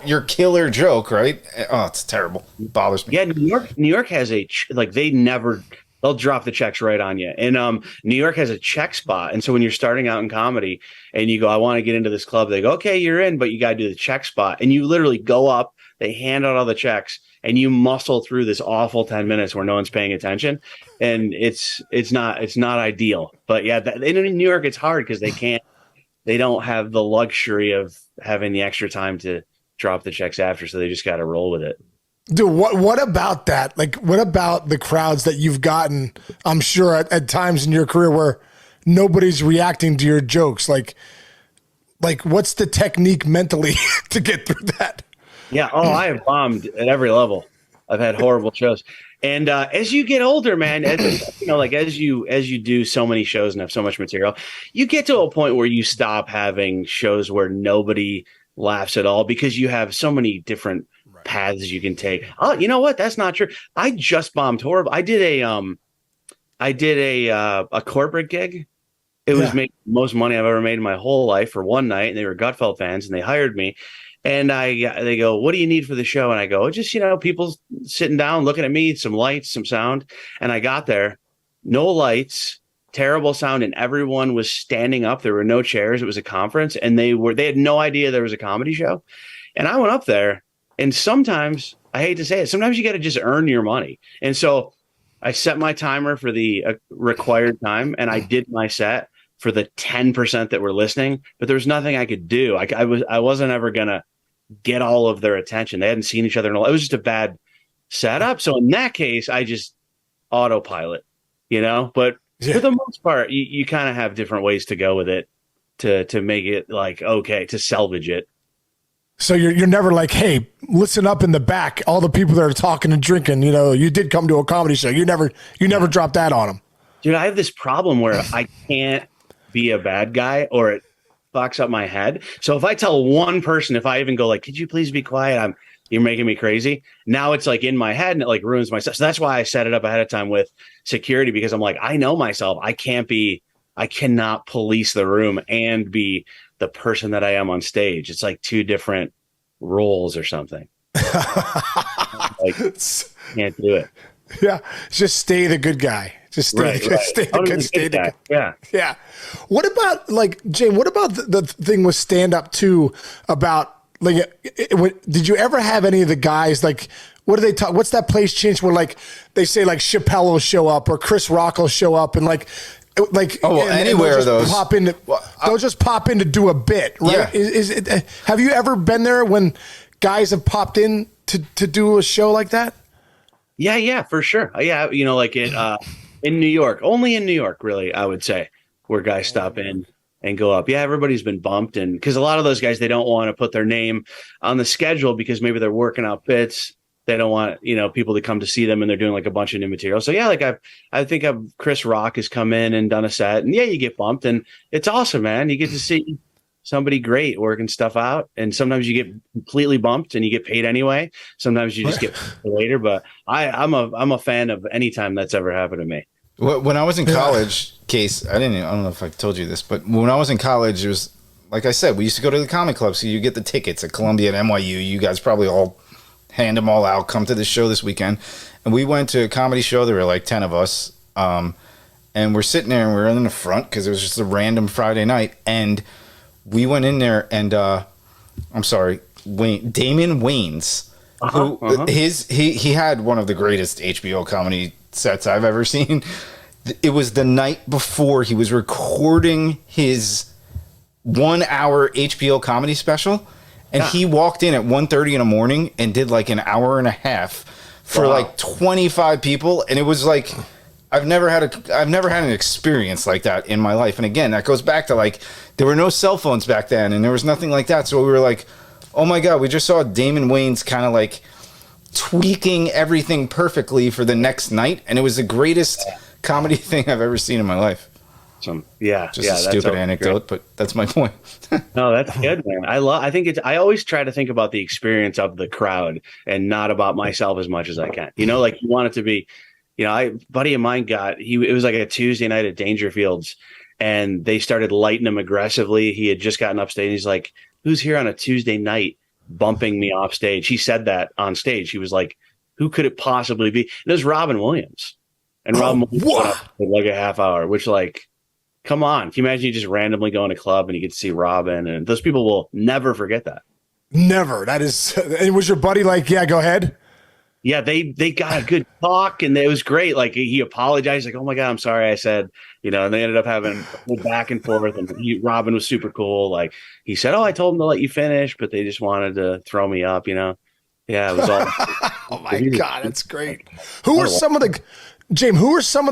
joke, right? Oh, it's terrible. It bothers me. Yeah, New York has they'll drop the checks right on you. And New York has a check spot. And so when you're starting out in comedy and you go, I want to get into this club, they go, okay, you're in, but you got to do the check spot. And you literally go up, they hand out all the checks, and you muscle through this awful 10 minutes where no one's paying attention. And it's not ideal. But yeah, in New York, it's hard because they don't have the luxury of having the extra time to drop the checks after. So they just got to roll with it. Dude, what about that? Like, what about the crowds that you've gotten, I'm sure, at times in your career where nobody's reacting to your jokes? Like what's the technique mentally to get through that? Yeah. Oh, I have bombed at every level. I've had horrible shows. And as you get older, man, as you do so many shows and have so much material, you get to a point where you stop having shows where nobody laughs at all because you have so many different paths you can take. Oh, you know what? That's not true. I just bombed horrible. I did a corporate gig. It was making the most money I've ever made in my whole life for one night, and they were Gutfeld fans, and they hired me. And they go, what do you need for the show? And I go, just, people sitting down, looking at me, some lights, some sound. And I got there, no lights, terrible sound, and everyone was standing up. There were no chairs. It was a conference, and they had no idea there was a comedy show. And I went up there, and sometimes, I hate to say it, sometimes you got to just earn your money. And so I set my timer for the required time, and I did my set for the 10% that were listening, but there was nothing I could do. I wasn't ever going to get all of their attention. They hadn't seen each other in a while. It was just a bad setup. So in that case, I just autopilot, but for the most part, you kind of have different ways to go with it to make it like, okay, to salvage it. So you're never like, hey, listen up in the back, all the people that are talking and drinking, you did come to a comedy show. You never drop that on them. Dude, I have this problem where I can't be a bad guy or it fucks up my head. So if I tell one person, if I even go like, could you please be quiet? You're making me crazy. Now it's like in my head and it like ruins my stuff. So that's why I set it up ahead of time with security, because I'm like, I know myself. I cannot police the room and be the person that I am on stage. It's like two different roles or something. Like, can't do it. Yeah. Just stay the good guy. Just stay the good guy. Yeah. What about Jane, what about the thing with stand up too about did you ever have any of the guys what do they talk? What's that place change where they say Chappelle will show up or Chris Rock will show up and anywhere of those they'll just pop in to do a bit, right? Yeah. Have you ever been there when guys have popped in to do a show like that? Yeah, for sure. Yeah, in New York, only in New York, really, I would say, where guys stop in and go up. Yeah, everybody's been bumped, and because a lot of those guys, they don't want to put their name on the schedule because maybe they're working out bits. They don't want people to come to see them, and they're doing like a bunch of new material. So yeah, I think Chris Rock has come in and done a set, and yeah, you get bumped, and it's awesome, man. You get to see somebody great working stuff out. And sometimes you get completely bumped and you get paid anyway. Sometimes you just get paid later. But I'm a fan of any time that's ever happened to me. When I was in college, Case, I don't know if I told you this, but when I was in college, it was, like I said, we used to go to the comic club. So you get the tickets at Columbia and NYU. You guys probably all hand them all out. Come to the show this weekend. And we went to a comedy show. There were like 10 of us. And we're sitting there and we're in the front because it was just a random Friday night. And we went in there and, I'm sorry, Damon Wayans, who he had one of the greatest HBO comedy sets I've ever seen. It was the night before he was recording his 1 hour HBO comedy special, and he walked in at 1:30 in the morning and did like an hour and a half for like 25 people, and it was like I've never had an experience like that in my life. And again, that goes back to like there were no cell phones back then, and there was nothing like that, so we were like, oh my god, we just saw Damon Wayans kind of like tweaking everything perfectly for the next night, and it was the greatest comedy thing I've ever seen in my life. Just a stupid anecdote, but that's my point. No, that's good, man. I always try to think about the experience of the crowd and not about myself as much as I can. You know, like you want it to be, you know, a buddy of mine it was like a Tuesday night at Dangerfields, and they started lighting him aggressively. He had just gotten upstage, and he's like, who's here on a Tuesday night bumping me off stage? He said that on stage. He was like, who could it possibly be? And it was Robin Williams. And Robin Williams went up for like a half hour, which like, come on. Can you imagine you just randomly go in a club and you get to see Robin? And those people will never forget that. Never. That is, and was your buddy like, yeah, go ahead? Yeah, they got a good talk, and it was great. Like he apologized, like, "Oh my god, I'm sorry," I said, you know. And they ended up having a whole back and forth. And Robin was super cool. Like he said, "Oh, I told them to let you finish, but they just wanted to throw me up," you know. Yeah, it was all. Oh my god, that's great. Who are some of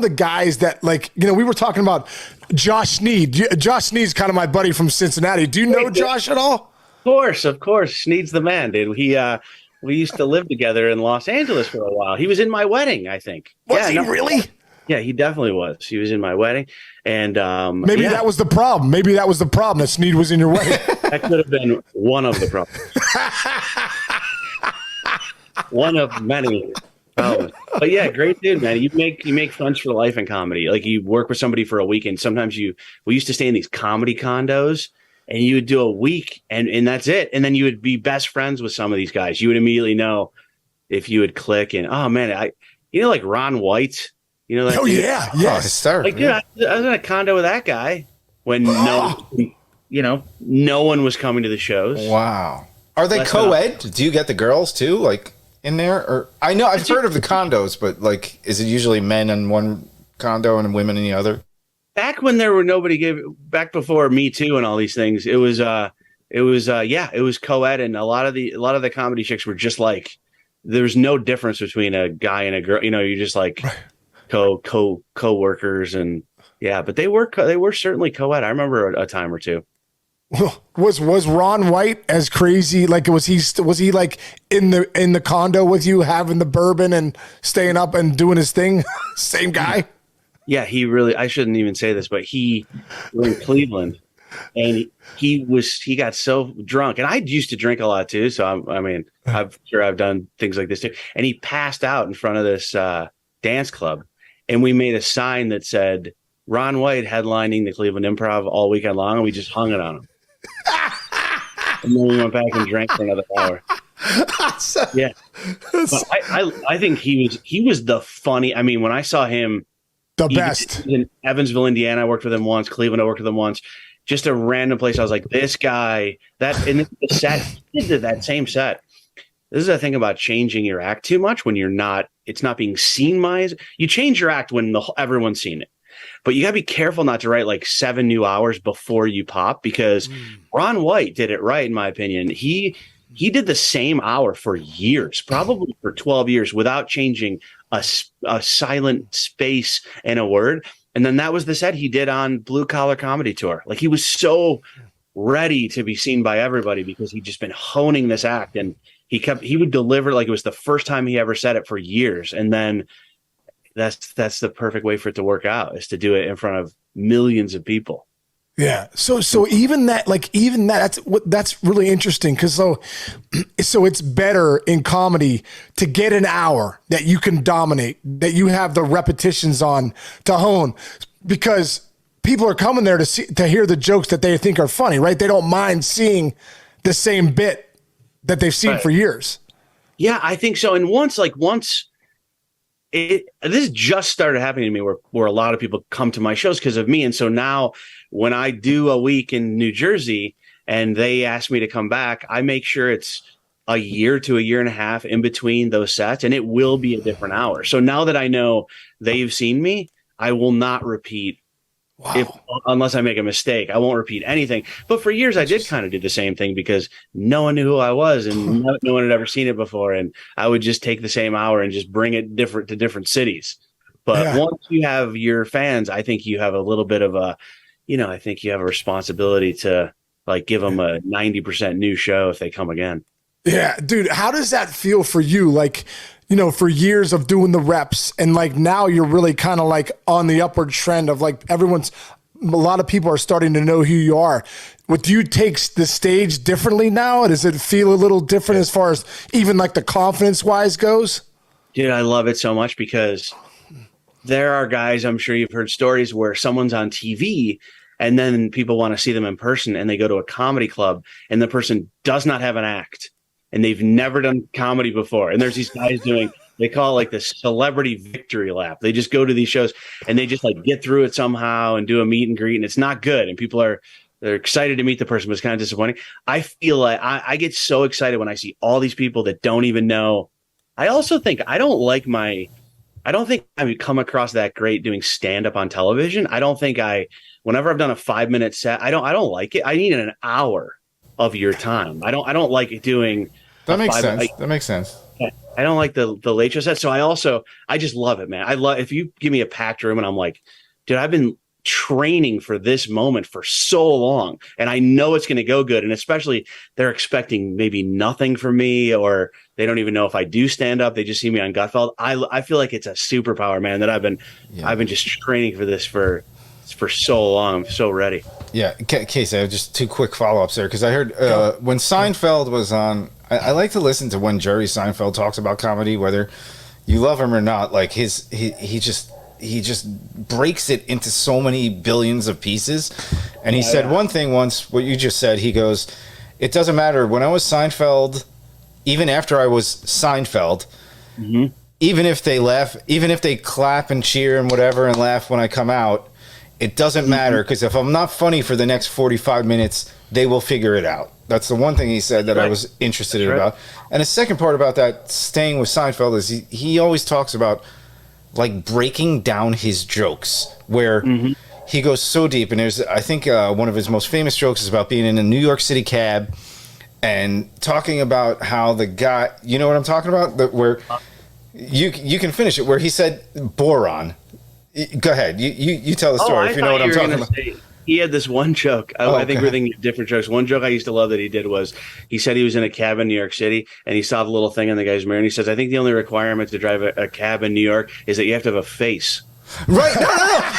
the guys that, like, you know, we were talking about Josh Sneed. Josh Sneed's kind of my buddy from Cincinnati. Do you know Josh at all? Of course. Sneed's the man, dude. We used to live together in Los Angeles for a while. He was in my wedding, I think. Was he really? Yeah, he definitely was. He was in my wedding. And maybe that was the problem. Maybe that was the problem, that Sneed was in your wedding. That could have been one of the problems. One of many problems. But yeah, great dude, man. You make friends for life in comedy. Like you work with somebody for a weekend. Sometimes we used to stay in these comedy condos, and you would do a week and that's it. And then you would be best friends with some of these guys. You would immediately know if you would click. And oh man, like Ron White, you know that? Oh yeah, yes. Like dude, I was in a condo with that guy when no one was coming to the shows. Wow. Are they co-ed? Do you get the girls too, like in there? Or I know I've heard of the condos, but like, is it usually men in one condo and women in the other? Back when there were back before Me Too and all these things, it was co-ed, and a lot of the comedy chicks were just like, there's no difference between a guy and a girl. You know, you're just like co-workers, and yeah, but they were certainly co-ed. I remember a time or two. Was Ron White as crazy? Like, was he like in the condo with you, having the bourbon and staying up and doing his thing? Same guy. Yeah, I shouldn't even say this, but he was in Cleveland, and he got so drunk, and I used to drink a lot too. So I'm sure I've done things like this too. And he passed out in front of this dance club, and we made a sign that said Ron White headlining the Cleveland Improv all weekend long, and we just hung it on him. And then we went back and drank for another hour. Yeah, but I think he was the funny. I mean, when I saw him. The best. In Evansville, Indiana, I worked with him once. Cleveland, I worked with him once. Just a random place. I was like, this guy, and the set, he did that same set. This is the thing about changing your act too much when it's not being seen you change your act when everyone's seen it. But you got to be careful not to write like 7 new hours before you pop, because Ron White did it right, in my opinion. He did the same hour for years, probably for 12 years, without changing a silent space and a word. And then that was the set he did on Blue Collar Comedy Tour. Like, he was so ready to be seen by everybody because he'd just been honing this act, and he would deliver like it was the first time he ever said it for years. And then that's the perfect way for it to work out, is to do it in front of millions of people. Yeah. So even that, that's really interesting. Cause so it's better in comedy to get an hour that you can dominate, that you have the repetitions on to hone, because people are coming there to hear the jokes that they think are funny, right? They don't mind seeing the same bit that they've seen for years. Yeah, I think so. And once this just started happening to me where a lot of people come to my shows because of me. And so now when I do a week in New Jersey and they ask me to come back, I make sure it's a year to a year and a half in between those sets, and it will be a different hour. So now that I know they've seen me, I will not repeat. Unless I make a mistake, I won't repeat anything. But for years, I did kind of do the same thing because no one knew who I was and no one had ever seen it before. And I would just take the same hour and just bring it to different cities. But once you have your fans, I think you have a little bit of I think you have a responsibility to like give them a 90% new show if they come again. Yeah, dude, how does that feel for you? Like, for years of doing the reps, and like now you're really kind of like on the upward trend of like a lot of people are starting to know who you are. Do you take the stage differently now? Does it feel a little different as far as even like the confidence wise goes? Dude, I love it so much because there are guys, I'm sure you've heard stories where someone's on TV and then people want to see them in person and they go to a comedy club and the person does not have an act. And they've never done comedy before. And there's these guys they call it like the celebrity victory lap. They just go to these shows and they just like get through it somehow and do a meet and greet. And it's not good. And they're excited to meet the person, but it's kind of disappointing. I feel like I get so excited when I see all these people that don't even know. I also think I don't think I come across that great doing stand up on television. I don't think whenever I've done a 5-minute set, I don't like it. I need an hour of your time. I don't like doing. That makes sense. That makes sense. I don't like the late show set. So I just love it, man. I love if you give me a packed room and I'm like, dude, I've been training for this moment for so long and I know it's going to go good. And especially they're expecting maybe nothing from me, or they don't even know if I do stand up. They just see me on Gutfeld. I feel like it's a superpower, man, that I've been just training for this for so long. I'm so ready. Yeah, Casey, I have just 2 quick follow-ups there, because I heard when Seinfeld was on, I like to listen to when Jerry Seinfeld talks about comedy, whether you love him or not. Like he just breaks it into so many billions of pieces. And he said one thing once, what you just said, he goes, it doesn't matter. When I was Seinfeld, even after I was Seinfeld, even if they laugh, even if they clap and cheer and whatever and laugh when I come out, it doesn't matter, because if I'm not funny for the next 45 minutes, they will figure it out. That's the one thing he said that I was interested about. And the second part about that, staying with Seinfeld, is he always talks about like breaking down his jokes, where he goes so deep. And I think one of his most famous jokes is about being in a New York City cab and talking about how the guy, you know what I'm talking about? Where you can finish it, where he said boron. Go ahead. You tell the story if you know what I'm talking about. He had this one joke. I think we're thinking of different jokes. One joke I used to love that he did was he said he was in a cab in New York City and he saw the little thing in the guy's mirror and he says, I think the only requirement to drive a cab in New York is that you have to have a face. Right.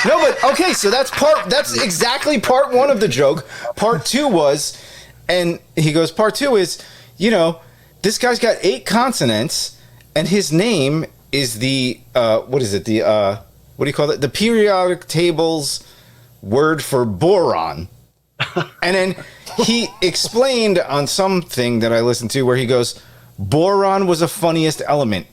No, but okay, so that's exactly part 1 of the joke. Part 2 was, and he goes, part 2 is, this guy's got 8 consonants and his name is the what is it? What do you call it? The periodic table's word for boron. And then he explained on something that I listened to where he goes, boron was the funniest element.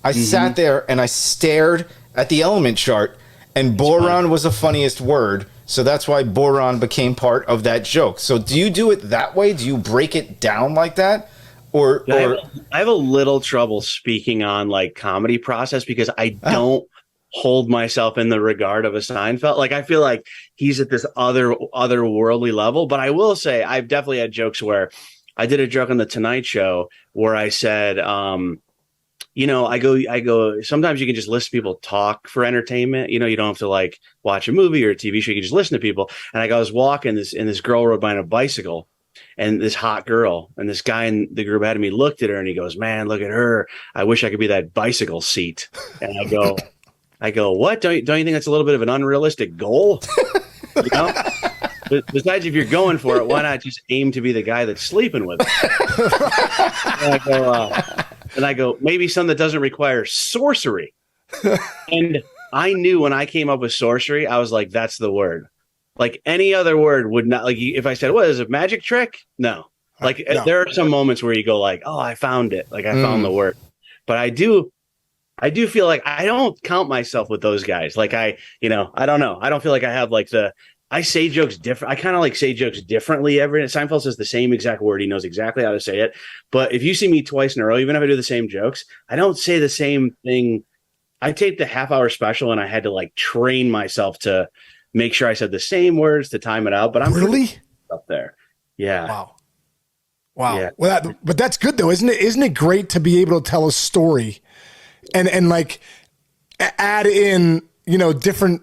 I sat there and I stared at the element chart, and boron was the funniest word. So that's why boron became part of that joke. So do you do it that way? Do you break it down like that? Or I have a little trouble speaking on like comedy process because I don't hold myself in the regard of a Seinfeld. Like I feel like he's at this otherworldly level. But I will say I've definitely had jokes where I did a joke on the Tonight Show where I said, I go. Sometimes you can just listen to people talk for entertainment. You don't have to like watch a movie or a TV show. You can just listen to people. And I was walking and this girl rode by on a bicycle. And this hot girl, and this guy in the group ahead of me looked at her and he goes, man, look at her. I wish I could be that bicycle seat. And I go, what? Don't you think that's a little bit of an unrealistic goal? There's besides, if you're going for it, why not just aim to be the guy that's sleeping with it? And I go, maybe some that doesn't require sorcery. And I knew when I came up with sorcery, I was like, that's the word. Like any other word would not, like if I said, what is a magic trick? No. Like there are some moments where you go like, oh, I found it. Like I found the word. But I do feel like I don't count myself with those guys. Like I don't know. I don't feel like I have like I say jokes different. I kind of like say jokes differently. Seinfeld says the same exact word. He knows exactly how to say it. But if you see me twice in a row, even if I do the same jokes, I don't say the same thing. I taped the half-hour special and I had to like train myself to make sure I said the same words to time it out. But I'm really up there. Yeah. Wow. Yeah. Well, but that's good though, isn't it? Isn't it great to be able to tell a story and like add in, different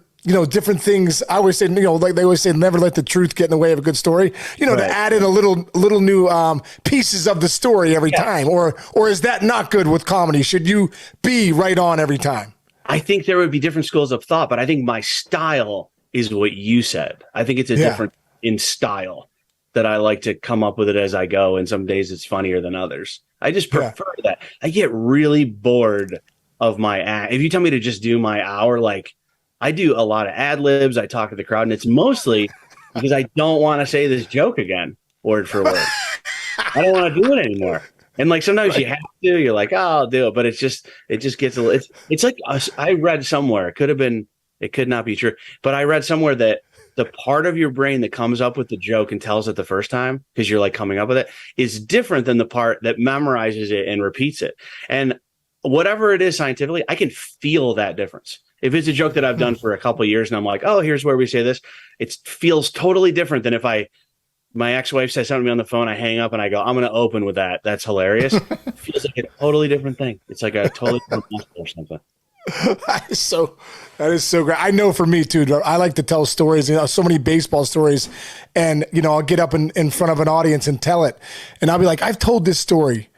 things. I always say, like they always say, never let the truth get in the way of a good story, Right. to add in a little new pieces of the story every time. Or is that not good with comedy? Should you be right on every time? I think there would be different schools of thought, but I think my style is what you said. I think it's a different in style that I like to come up with it as I go. And some days it's funnier than others. I just prefer that. I get really bored of my act. If you tell me to just do my hour, like I do a lot of ad libs. I talk to the crowd and it's mostly because I don't want to say this joke again, word for word. I don't want to do it anymore. And like sometimes you have to, you're like, oh, I'll do it. But it just gets a little, it's like I read somewhere, it could not be true, but I read somewhere that the part of your brain that comes up with the joke and tells it the first time, because you're like coming up with it, is different than the part that memorizes it and repeats it. And whatever it is scientifically, I can feel that difference. If it's a joke that I've done for a couple of years and I'm like, oh, here's where we say this, it feels totally different than if my ex-wife says something to me on the phone, I hang up and I go, I'm going to open with that. That's hilarious. It feels like a totally different thing. It's like a totally different muscle or something. That is so great. I know for me too, I like to tell stories, so many baseball stories, and I'll get up in front of an audience and tell it, and I'll be like, I've told this story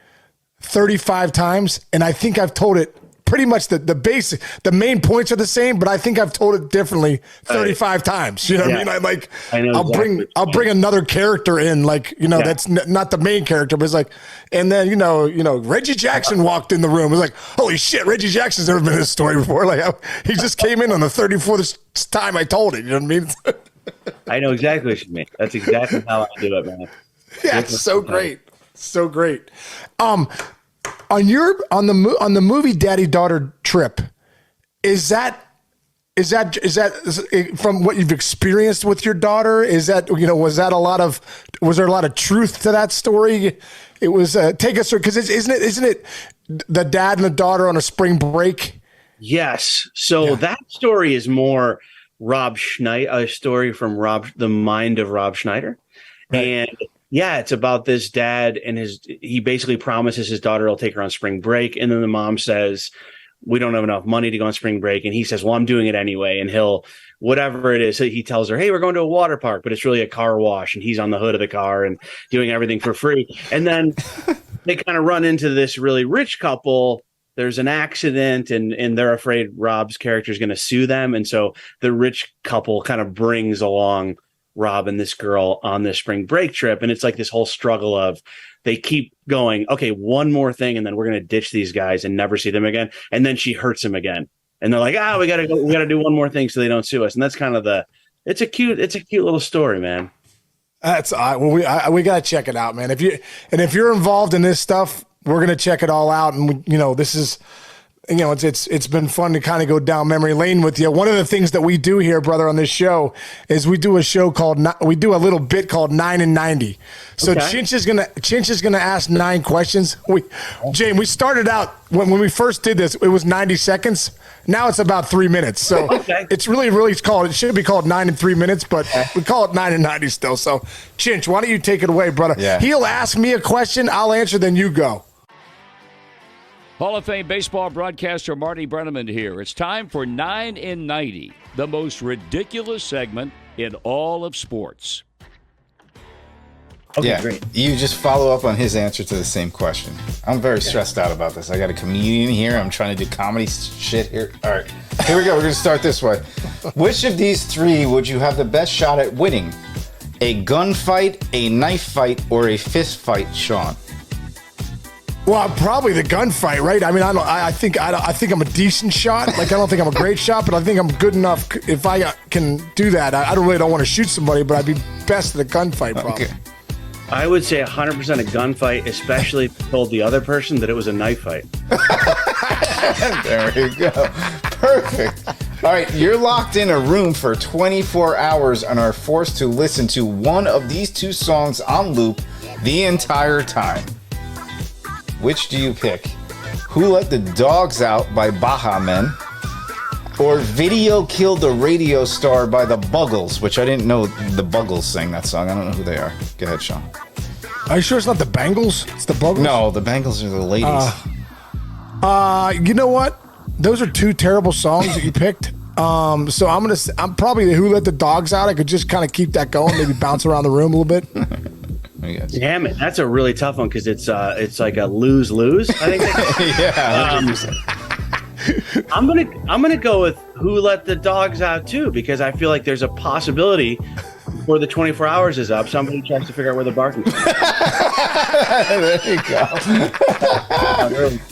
35 times, and I think I've told it pretty much the main points are the same, but I think I've told it differently 35 times. You know what I mean? I'll bring another character in, that's not the main character, but it's like, and then, Reggie Jackson walked in the room. It was like, holy shit, Reggie Jackson's never been in this story before. Like he just came in on the 34th time I told it. You know what I mean? I know exactly what you mean. That's exactly how I do it, man. Yeah, it's so great. So great. On the movie Daddy Daughter trip, is that from what you've experienced with your daughter? Is that, was there a lot of truth to that story? It was take us through, because isn't it the dad and the daughter on a spring break? Yes. So that story is more Rob Schneider, a story from the mind of Rob Schneider. Right. And yeah, it's about this dad and he basically promises his daughter will take her on spring break. And then the mom says, we don't have enough money to go on spring break. And he says, well, I'm doing it anyway. And whatever it is, he tells her, hey, we're going to a water park, but it's really a car wash. And he's on the hood of the car and doing everything for free. And then they kind of run into this really rich couple. There's an accident and they're afraid Rob's character is going to sue them. And so the rich couple kind of brings along Rob and this girl on this spring break trip. And it's like this whole struggle of they keep going, okay, one more thing. And then we're going to ditch these guys and never see them again. And then she hurts him again. And they're like, we got to do one more thing so they don't sue us. And that's kind of it's a cute little story, man. That's we got to check it out, man. If you're involved in this stuff, we're going to check it all out. And this is, it's been fun to kind of go down memory lane with you. One of the things that we do here, brother, on this show is we do a little bit called 9 and 90. So okay. Chinch is gonna ask 9 questions. Jane, we started out when we first did this, it was 90 seconds. Now it's about 3 minutes. So It's really it should be called 9 and 3 minutes, but we call it 9 and 90 still. So Chinch, why don't you take it away, brother? Yeah. He'll ask me a question, I'll answer, then you go. Hall of Fame baseball broadcaster Marty Brenneman here. It's time for 9 in 90, the most ridiculous segment in all of sports. Okay, great. You just follow up on his answer to the same question. I'm very stressed out about this. I got a comedian here. I'm trying to do comedy shit here. All right, here we go. We're going to start this way. Which of these 3 would you have the best shot at winning? A gunfight, a knife fight, or a fist fight, Sean? Well, probably the gunfight, right? I mean, I think I'm a decent shot. Like, I don't think I'm a great shot, but I think I'm good enough. If I can do that, I really don't want to shoot somebody, but I'd be best at the gunfight, probably. Okay. I would say 100% a gunfight, especially if you told the other person that it was a knife fight. There you go. Perfect. All right, you're locked in a room for 24 hours and are forced to listen to one of these two songs on loop the entire time. Which do you pick? Who Let the Dogs Out by Baha Men, or Video Killed the Radio Star by the Buggles, which I didn't know the Buggles sang that song. I don't know who they are. Go ahead, Sean. Are you sure it's not the Bangles? It's the Buggles? No, the Bangles are the ladies. You know what? Those are two terrible songs that you picked. So I'm probably the Who Let the Dogs Out. I could just kind of keep that going, maybe bounce around the room a little bit. Damn it, that's a really tough one because it's like a lose-lose. I think. Yeah. I'm gonna go with Who Let the Dogs Out too, because I feel like there's a possibility before the 24 hours is up, somebody tries to figure out where the barking is. There you go.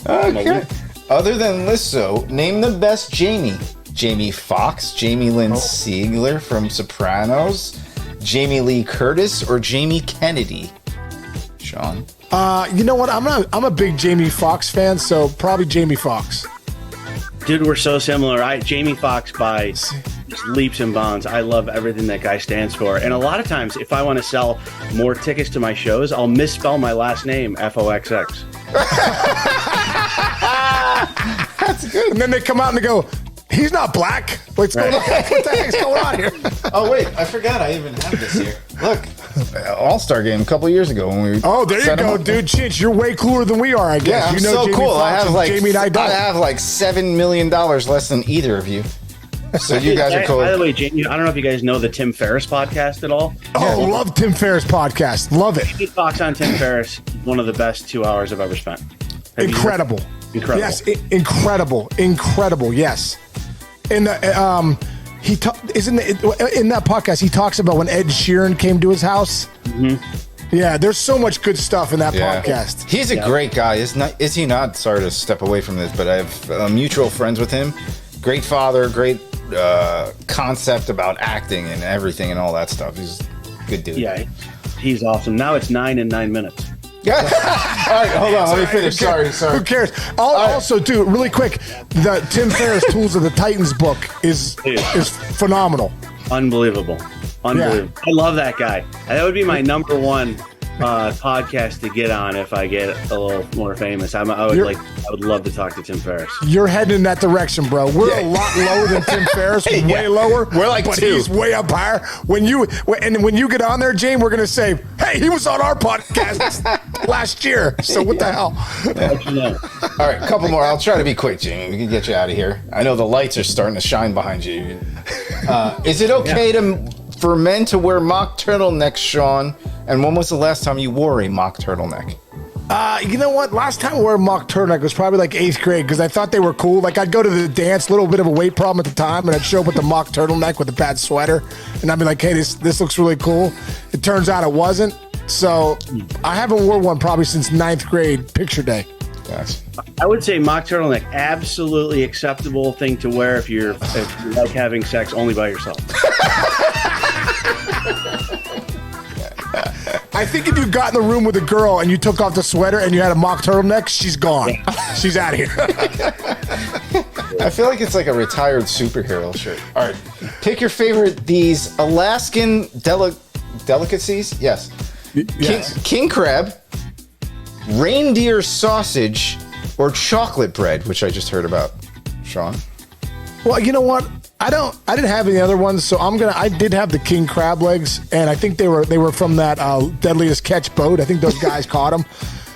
Okay. Other than Lissow, name the best Jamie. Jamie Foxx, Jamie Lynn Sigler from Sopranos, Jamie Lee Curtis, or Jamie Kennedy? Sean? You know what? I'm a big Jamie Foxx fan, so probably Jamie Foxx. Dude, we're so similar. Jamie Foxx by just leaps and bounds. I love everything that guy stands for. And a lot of times, if I want to sell more tickets to my shows, I'll misspell my last name, Foxx. That's good. And then they come out and they go, he's not black. What's going on? What the heck's going on here? Oh, wait. I forgot I even have this here. Look. All-Star game a couple years ago when we there you go, dude. Chinch, you're way cooler than we are, I guess. Yeah, I'm you know so Jamie cool. Foxx I have and like Jamie and I don't. I have like $7 million less than either of you. So you guys are cool. By the way, Jamie, I don't know if you guys know the Tim Ferriss podcast at all. Oh, love Tim Ferriss podcast. Love it. Jamie Foxx on Tim Ferriss, one of the best 2 hours I've ever spent. Incredible. Incredible. Yes, incredible. Yes. In the in that podcast he talks about when Ed Sheeran came to his house. Mm-hmm. Yeah, there's so much good stuff in that podcast. He's a great guy, is he not? Sorry to step away from this, but I have mutual friends with him. Great father, great concept about acting and everything and all that stuff. He's a good dude. Yeah, he's awesome. Now it's 9 in 9 minutes. All right, hold on. Let me finish. Sorry. Who cares? Also, dude, really quick, the Tim Ferriss Tools of the Titans book is phenomenal. Unbelievable. I love that guy. That would be my number one podcast to get on if I get a little more famous. I would love to talk to Tim Ferriss. You're heading in that direction, bro. We're a lot lower than Tim Ferriss. Way lower. We're like but 2. He's way up higher. When you get on there, James, we're gonna say, "Hey, he was on our podcast last year." So what the hell? All right, a couple more. I'll try to be quick, Jamie. We can get you out of here. I know the lights are starting to shine behind you. Is it okay for men to wear mock turtlenecks, Sean? And when was the last time you wore a mock turtleneck? You know what? Last time I wore a mock turtleneck was probably like 8th grade because I thought they were cool. Like I'd go to the dance, little bit of a weight problem at the time, and I'd show up with the mock turtleneck with a bad sweater, and I'd be like, "Hey, this looks really cool." It turns out it wasn't. So I haven't worn one probably since 9th grade picture day. Yes. I would say mock turtleneck, absolutely acceptable thing to wear if you like having sex only by yourself. I think if you got in the room with a girl and you took off the sweater and you had a mock turtleneck, she's gone. Yeah. She's out of here. I feel like it's like a retired superhero shirt. All right. Pick your favorite, these Alaskan delicacies. Yes. King crab, reindeer sausage, or chocolate bread, which I just heard about. Sean? Well, you know what? I didn't have any other ones, so I did have the king crab legs, and I think they were from that Deadliest Catch boat. I think those guys caught them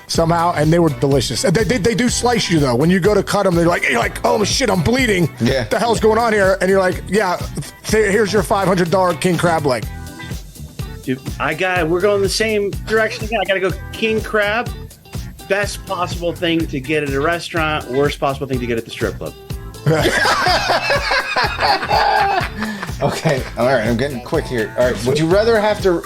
somehow, and they were delicious. And they do slice you though. When you go to cut them, you're like, "Oh shit, I'm bleeding. Yeah. What the hell's going on here?" And you're like, "Yeah, here's your $500 king crab leg." Dude, we're going the same direction again. I gotta go king crab. Best possible thing to get at a restaurant, worst possible thing to get at the strip club. Okay, all right, I'm getting quick here. All right, would you rather have to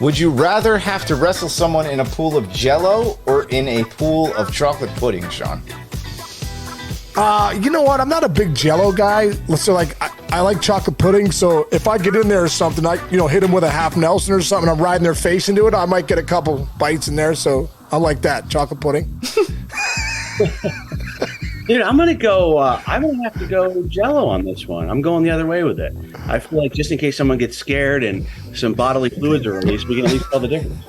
Would you rather have to wrestle someone in a pool of Jell-O or in a pool of chocolate pudding, Sean? You know what? I'm not a big Jell-O guy. So like, I like chocolate pudding. So if I get in there or something, I hit them with a half Nelson or something. I'm riding their face into it. I might get a couple bites in there. So I like that chocolate pudding. Dude, I'm gonna have to go Jell-O on this one. I'm going the other way with it. I feel like just in case someone gets scared and some bodily fluids are released, we can at least tell the difference.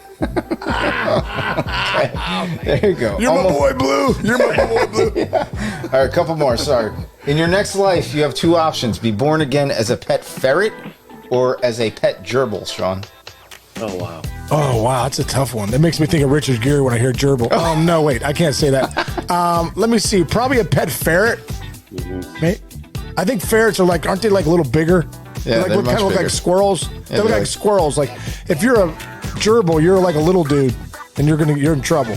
There you go. You're my boy, Blue. You're my boy, Blue. All right, a couple more. Sorry. In your next life, you have two options: be born again as a pet ferret or as a pet gerbil, Sean. Oh wow. Oh, wow. That's a tough one. That makes me think of Richard Gere when I hear gerbil. Oh, no, wait. I can't say that. Let me see. Probably a pet ferret. I think ferrets are aren't they like a little bigger? Yeah, they they're kind of look bigger. like squirrels. Yeah, They look like squirrels. Like if you're a gerbil, you're like a little dude, and you're in trouble.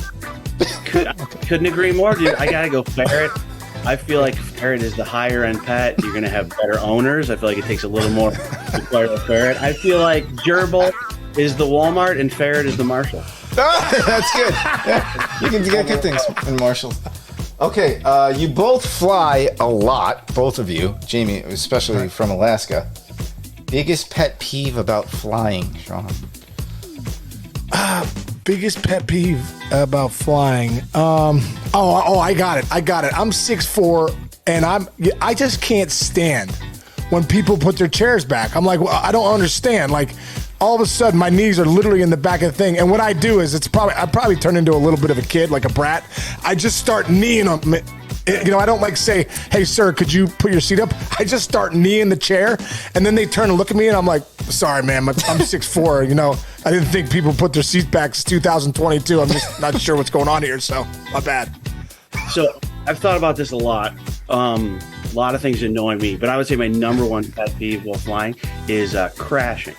Couldn't agree more, dude. I gotta go ferret. I feel like ferret is the higher end pet. You're gonna have better owners. I feel like it takes a little more to acquire a ferret. I feel like gerbil is the Walmart and ferret is the Marshall. That's good. Yeah, you can get good things in Marshalls. Okay, you both fly a lot, both of you. Jamie, especially from Alaska. Biggest pet peeve about flying, Sean? Biggest pet peeve about flying. I got it. I'm 6'4", and I just can't stand when people put their chairs back. I'm like, well, I don't understand. Like, all of a sudden, my knees are literally in the back of the thing, and what I do is I probably turn into a little bit of a kid, like a brat. I just start kneeing them. I don't like say, hey, sir, could you put your seat up? I just start kneeing the chair, and then they turn and look at me, and I'm like, sorry, man, I'm 6'4", I didn't think people put their seats back. It's 2022. I'm just not sure what's going on here, so my bad. So I've thought about this a lot. A lot of things annoy me, but I would say my number one pet peeve while flying is crashing.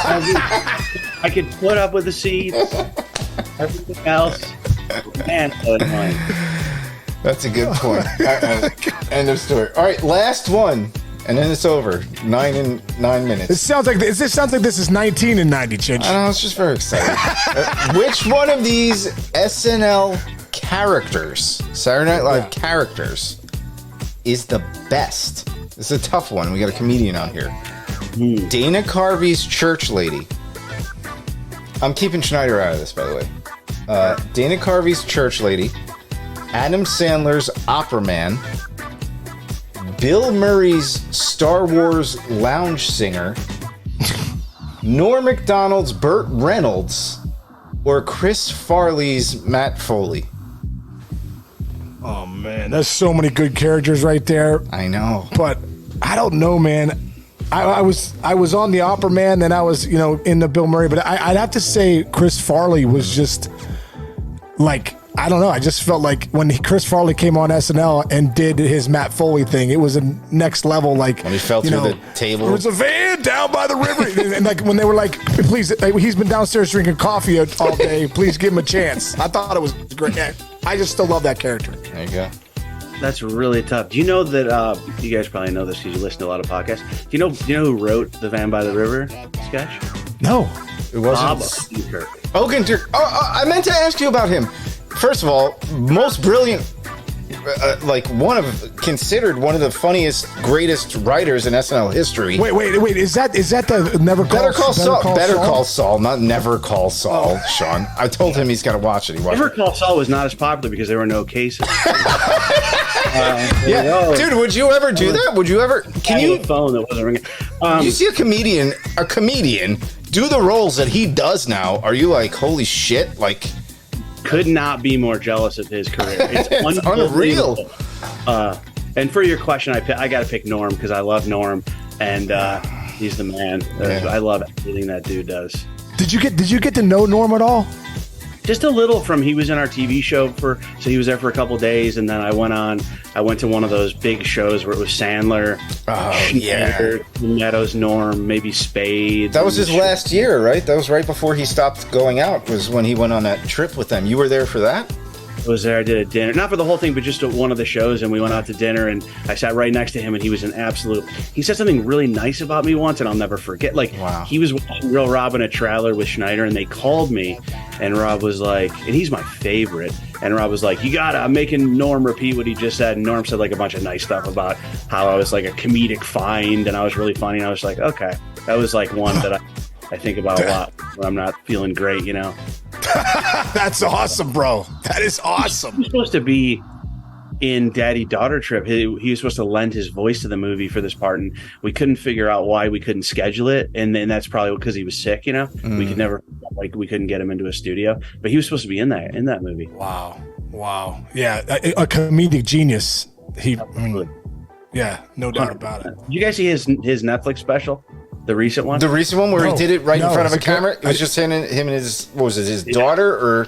I could put up with the seats, everything else. Man, so annoying. That's a good point. End of story. All right, last one, and then it's over. 9 minutes. This sounds like this is 19 and 90, Chinch. I know, I was just very excited. Which one of these SNL characters, Saturday Night Live characters, is the best? This is a tough one. We got a comedian on here. Dana Carvey's church lady. I'm keeping Schneider out of this, by the way. Dana Carvey's church lady. Adam Sandler's opera man. Bill Murray's Star Wars lounge singer. Norm Macdonald's Burt Reynolds. Or Chris Farley's Matt Foley. Oh, man. There's so many good characters right there. I know. But I don't know, man. I was on the opera man, then I was, in the Bill Murray, but I'd have to say Chris Farley was just like, I don't know. I just felt like when Chris Farley came on SNL and did his Matt Foley thing, it was a next level. Like when he fell through the table, there was a van down by the river, and like when they were like, "Please, he's been downstairs drinking coffee all day. Please give him a chance." I thought it was great. I just still love that character. There you go. That's really tough. Do you know that? You guys probably know this because you listen to a lot of podcasts. Do you know who wrote the Van by the River sketch? No, it wasn't. Bob Odenkirk. Odenkirk. Oh, I meant to ask you about him. First of all, most brilliant, considered one of the funniest, greatest writers in SNL history. Wait. Is that the Better Call Saul, not Never Call Saul, Sean. I told him he's got to watch it. Never Call Saul was not as popular because there were no cases. Dude, would you ever do that? Would you ever? Can you? Phone that wasn't ringing. You see a comedian do the roles that he does now? Are you like, holy shit? Like. Could not be more jealous of his career. It's unreal. And for your question, I got to pick Norm because I love Norm, and he's the man. I love everything that dude does. Did you get to know Norm at all? Just a little. He was in our TV show so he was there for a couple days, and then I went to one of those big shows where it was Sandler, Schneider, Meadows, Norm, maybe Spade. That was his last year, right? That was right before he stopped going out. Was when he went on that trip with them. You were there for that? was there. I did a dinner, not for the whole thing, but just at one of the shows, and we went out to dinner, and I sat right next to him, and he was an absolute. He said something really nice about me once, and I'll never forget. Like, he was watching Real Rob in a trailer with Schneider, and they called me, and Rob was like, and he's my favorite, and Rob was like, I'm making Norm repeat what he just said, and Norm said like a bunch of nice stuff about how I was like a comedic find, and I was really funny, and I was like, okay, that was like one that I think about a lot when I'm not feeling great, you know. That's awesome, bro. That is awesome. He was supposed to be in Daddy Daughter Trip. He was supposed to lend his voice to the movie for this part, and we couldn't figure out why we couldn't schedule it. And then that's probably because he was sick, you know. We could never, we couldn't get him into a studio, but he was supposed to be in that movie. Wow. Yeah, a comedic genius. Yeah, no doubt about it. Did you guys see his Netflix special? The recent one? The recent one where he did it right in front of a camera? It was just him and his, what was it, his daughter? Or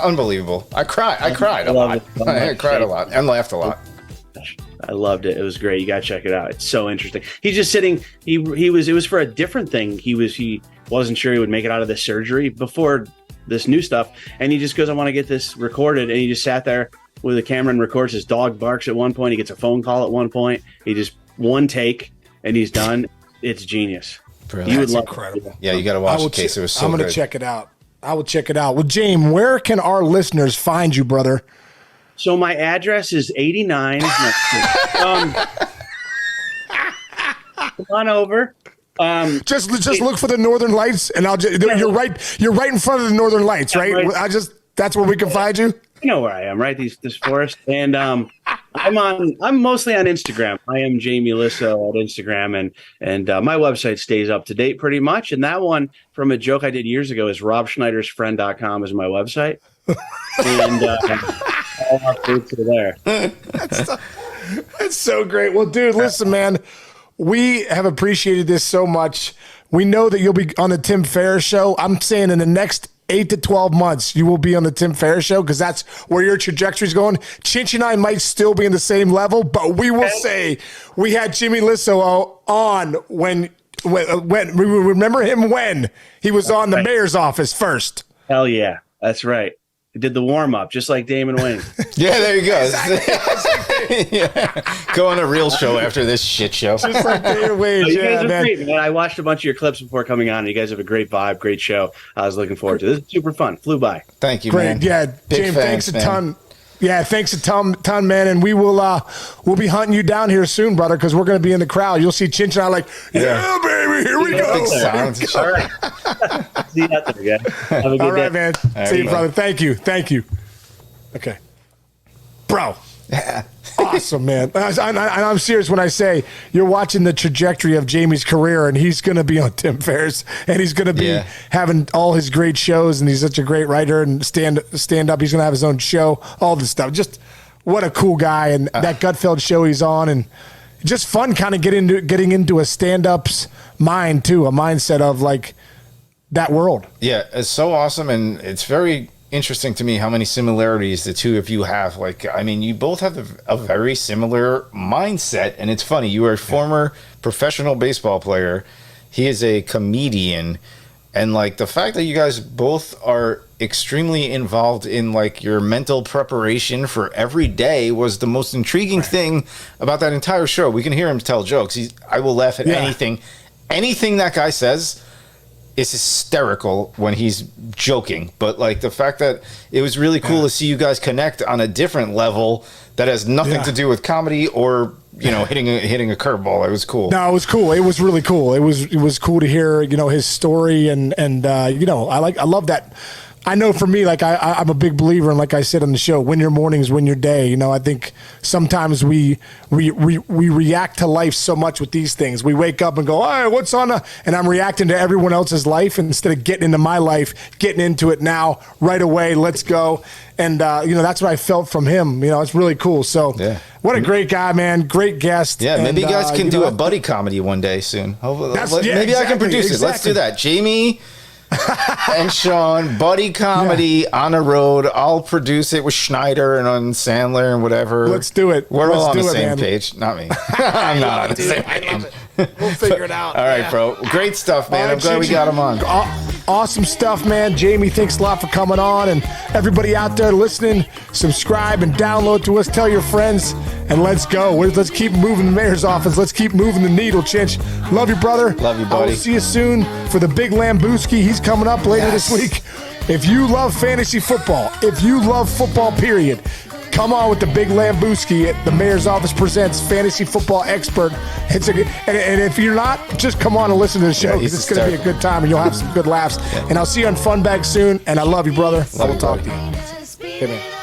unbelievable. I cried a lot. I cried a lot and laughed a lot. I loved it. It was great. You got to check it out. It's so interesting. He's just sitting. It was for a different thing. He wasn't sure he would make it out of the surgery before this new stuff. And he just goes, I want to get this recorded. And he just sat there with a camera and records. His dog barks at one point. He gets a phone call at one point. He just one take. And he's done. It's genius. Brilliant. You would love incredible. Yeah, you got to watch the case. It was so I'm going to check it out. I will check it out. Well, James, where can our listeners find you, brother? So my address is 89. Come on over. Just look for the Northern Lights, and you're right in front of the Northern Lights, right? That's where we can find you. You know where I am, right? This forest, and I'm mostly on Instagram. I am Jamie Lissow on Instagram, and my website stays up to date pretty much. And that one from a joke I did years ago is robschneidersfriend.com is my website, and all our fruits are there. That's so great. Well, dude, listen, man, we have appreciated this so much. We know that you'll be on the Tim Ferriss show. I'm saying in the next 8 to 12 months, you will be on the Tim Ferriss show because that's where your trajectory is going. Chinch and I might still be in the same level, but we will say we had Jamie Lissow on when we remember him when he was on the mayor's office first. Hell yeah, that's right. He did the warm up just like Damon Wayne. Yeah, there you go. Yeah. Go on a real show after this shit show. Just like Damon Wayne. You guys are great, man. I watched a bunch of your clips before coming on. And you guys have a great vibe, great show. I was looking forward to this. This is super fun. Flew by. Thank you, great. Man. Yeah, James, thanks a ton. Yeah, thanks a ton, man. And we will we'll be hunting you down here soon, brother, because we're going to be in the crowd. You'll see Chinch and I like, yeah baby, here we go. Big sounds. All right. See you out there, guys. Have a good day. All right, man. See you, brother. Thank you. Okay. Bro. Awesome, man. I'm serious when I say you're watching the trajectory of Jamie's career, and he's going to be on Tim Ferriss, and he's going to be having all his great shows, and he's such a great writer and stand up. He's going to have his own show, all this stuff. Just what a cool guy, and that Gutfeld show he's on, and just fun kind of getting into a stand-up's mind, too, a mindset of, like, that world. Yeah, it's so awesome, and it's very interesting to me how many similarities the two of you have. Like, I mean, you both have a very similar mindset, and it's funny. You are a former professional baseball player. He is a comedian, and like the fact that you guys both are extremely involved in like your mental preparation for every day was the most intriguing thing about that entire show. We can hear him tell jokes. I will laugh at anything that guy says. Is hysterical when he's joking, but like the fact that it was really cool to see you guys connect on a different level that has nothing to do with comedy or hitting a curveball. It was cool. No, it was cool. It was really cool. It was cool to hear his story and I love that. I know for me, like I'm a big believer in, like I said on the show, win your mornings, win your day. I think sometimes we react to life so much with these things. We wake up and go, all right, what's on? And I'm reacting to everyone else's life instead of getting into my life, getting into it now, right away. Let's go. And that's what I felt from him. It's really cool. So what a great guy, man. Great guest. Yeah, maybe you guys can do a buddy comedy one day soon. Maybe I can produce it. Let's do that. Jamie and Sean, buddy comedy on the road. I'll produce it with Schneider and on Sandler and whatever. Let's do it. We're all on the same page. Not me. I'm not on the same page. We'll figure it out. All right, bro. Great stuff, man. I'm glad we got him on. Awesome stuff, man. Jamie, thanks a lot for coming on. And everybody out there listening, subscribe and download to us. Tell your friends, and let's go. Let's keep moving the mayor's office. Let's keep moving the needle, Chinch. Love you, brother. Love you, I buddy. will see you soon for the big Lambuski. He's coming up later this week. If you love fantasy football, if you love football, period, come on with the big Lambuski. The mayor's office presents fantasy football expert. And if you're not, just come on and listen to the show because it's going to be a good time and you'll have some good laughs. And I'll see you on Fun Bag soon. And I love you, brother. I will talk to you. Hey, man.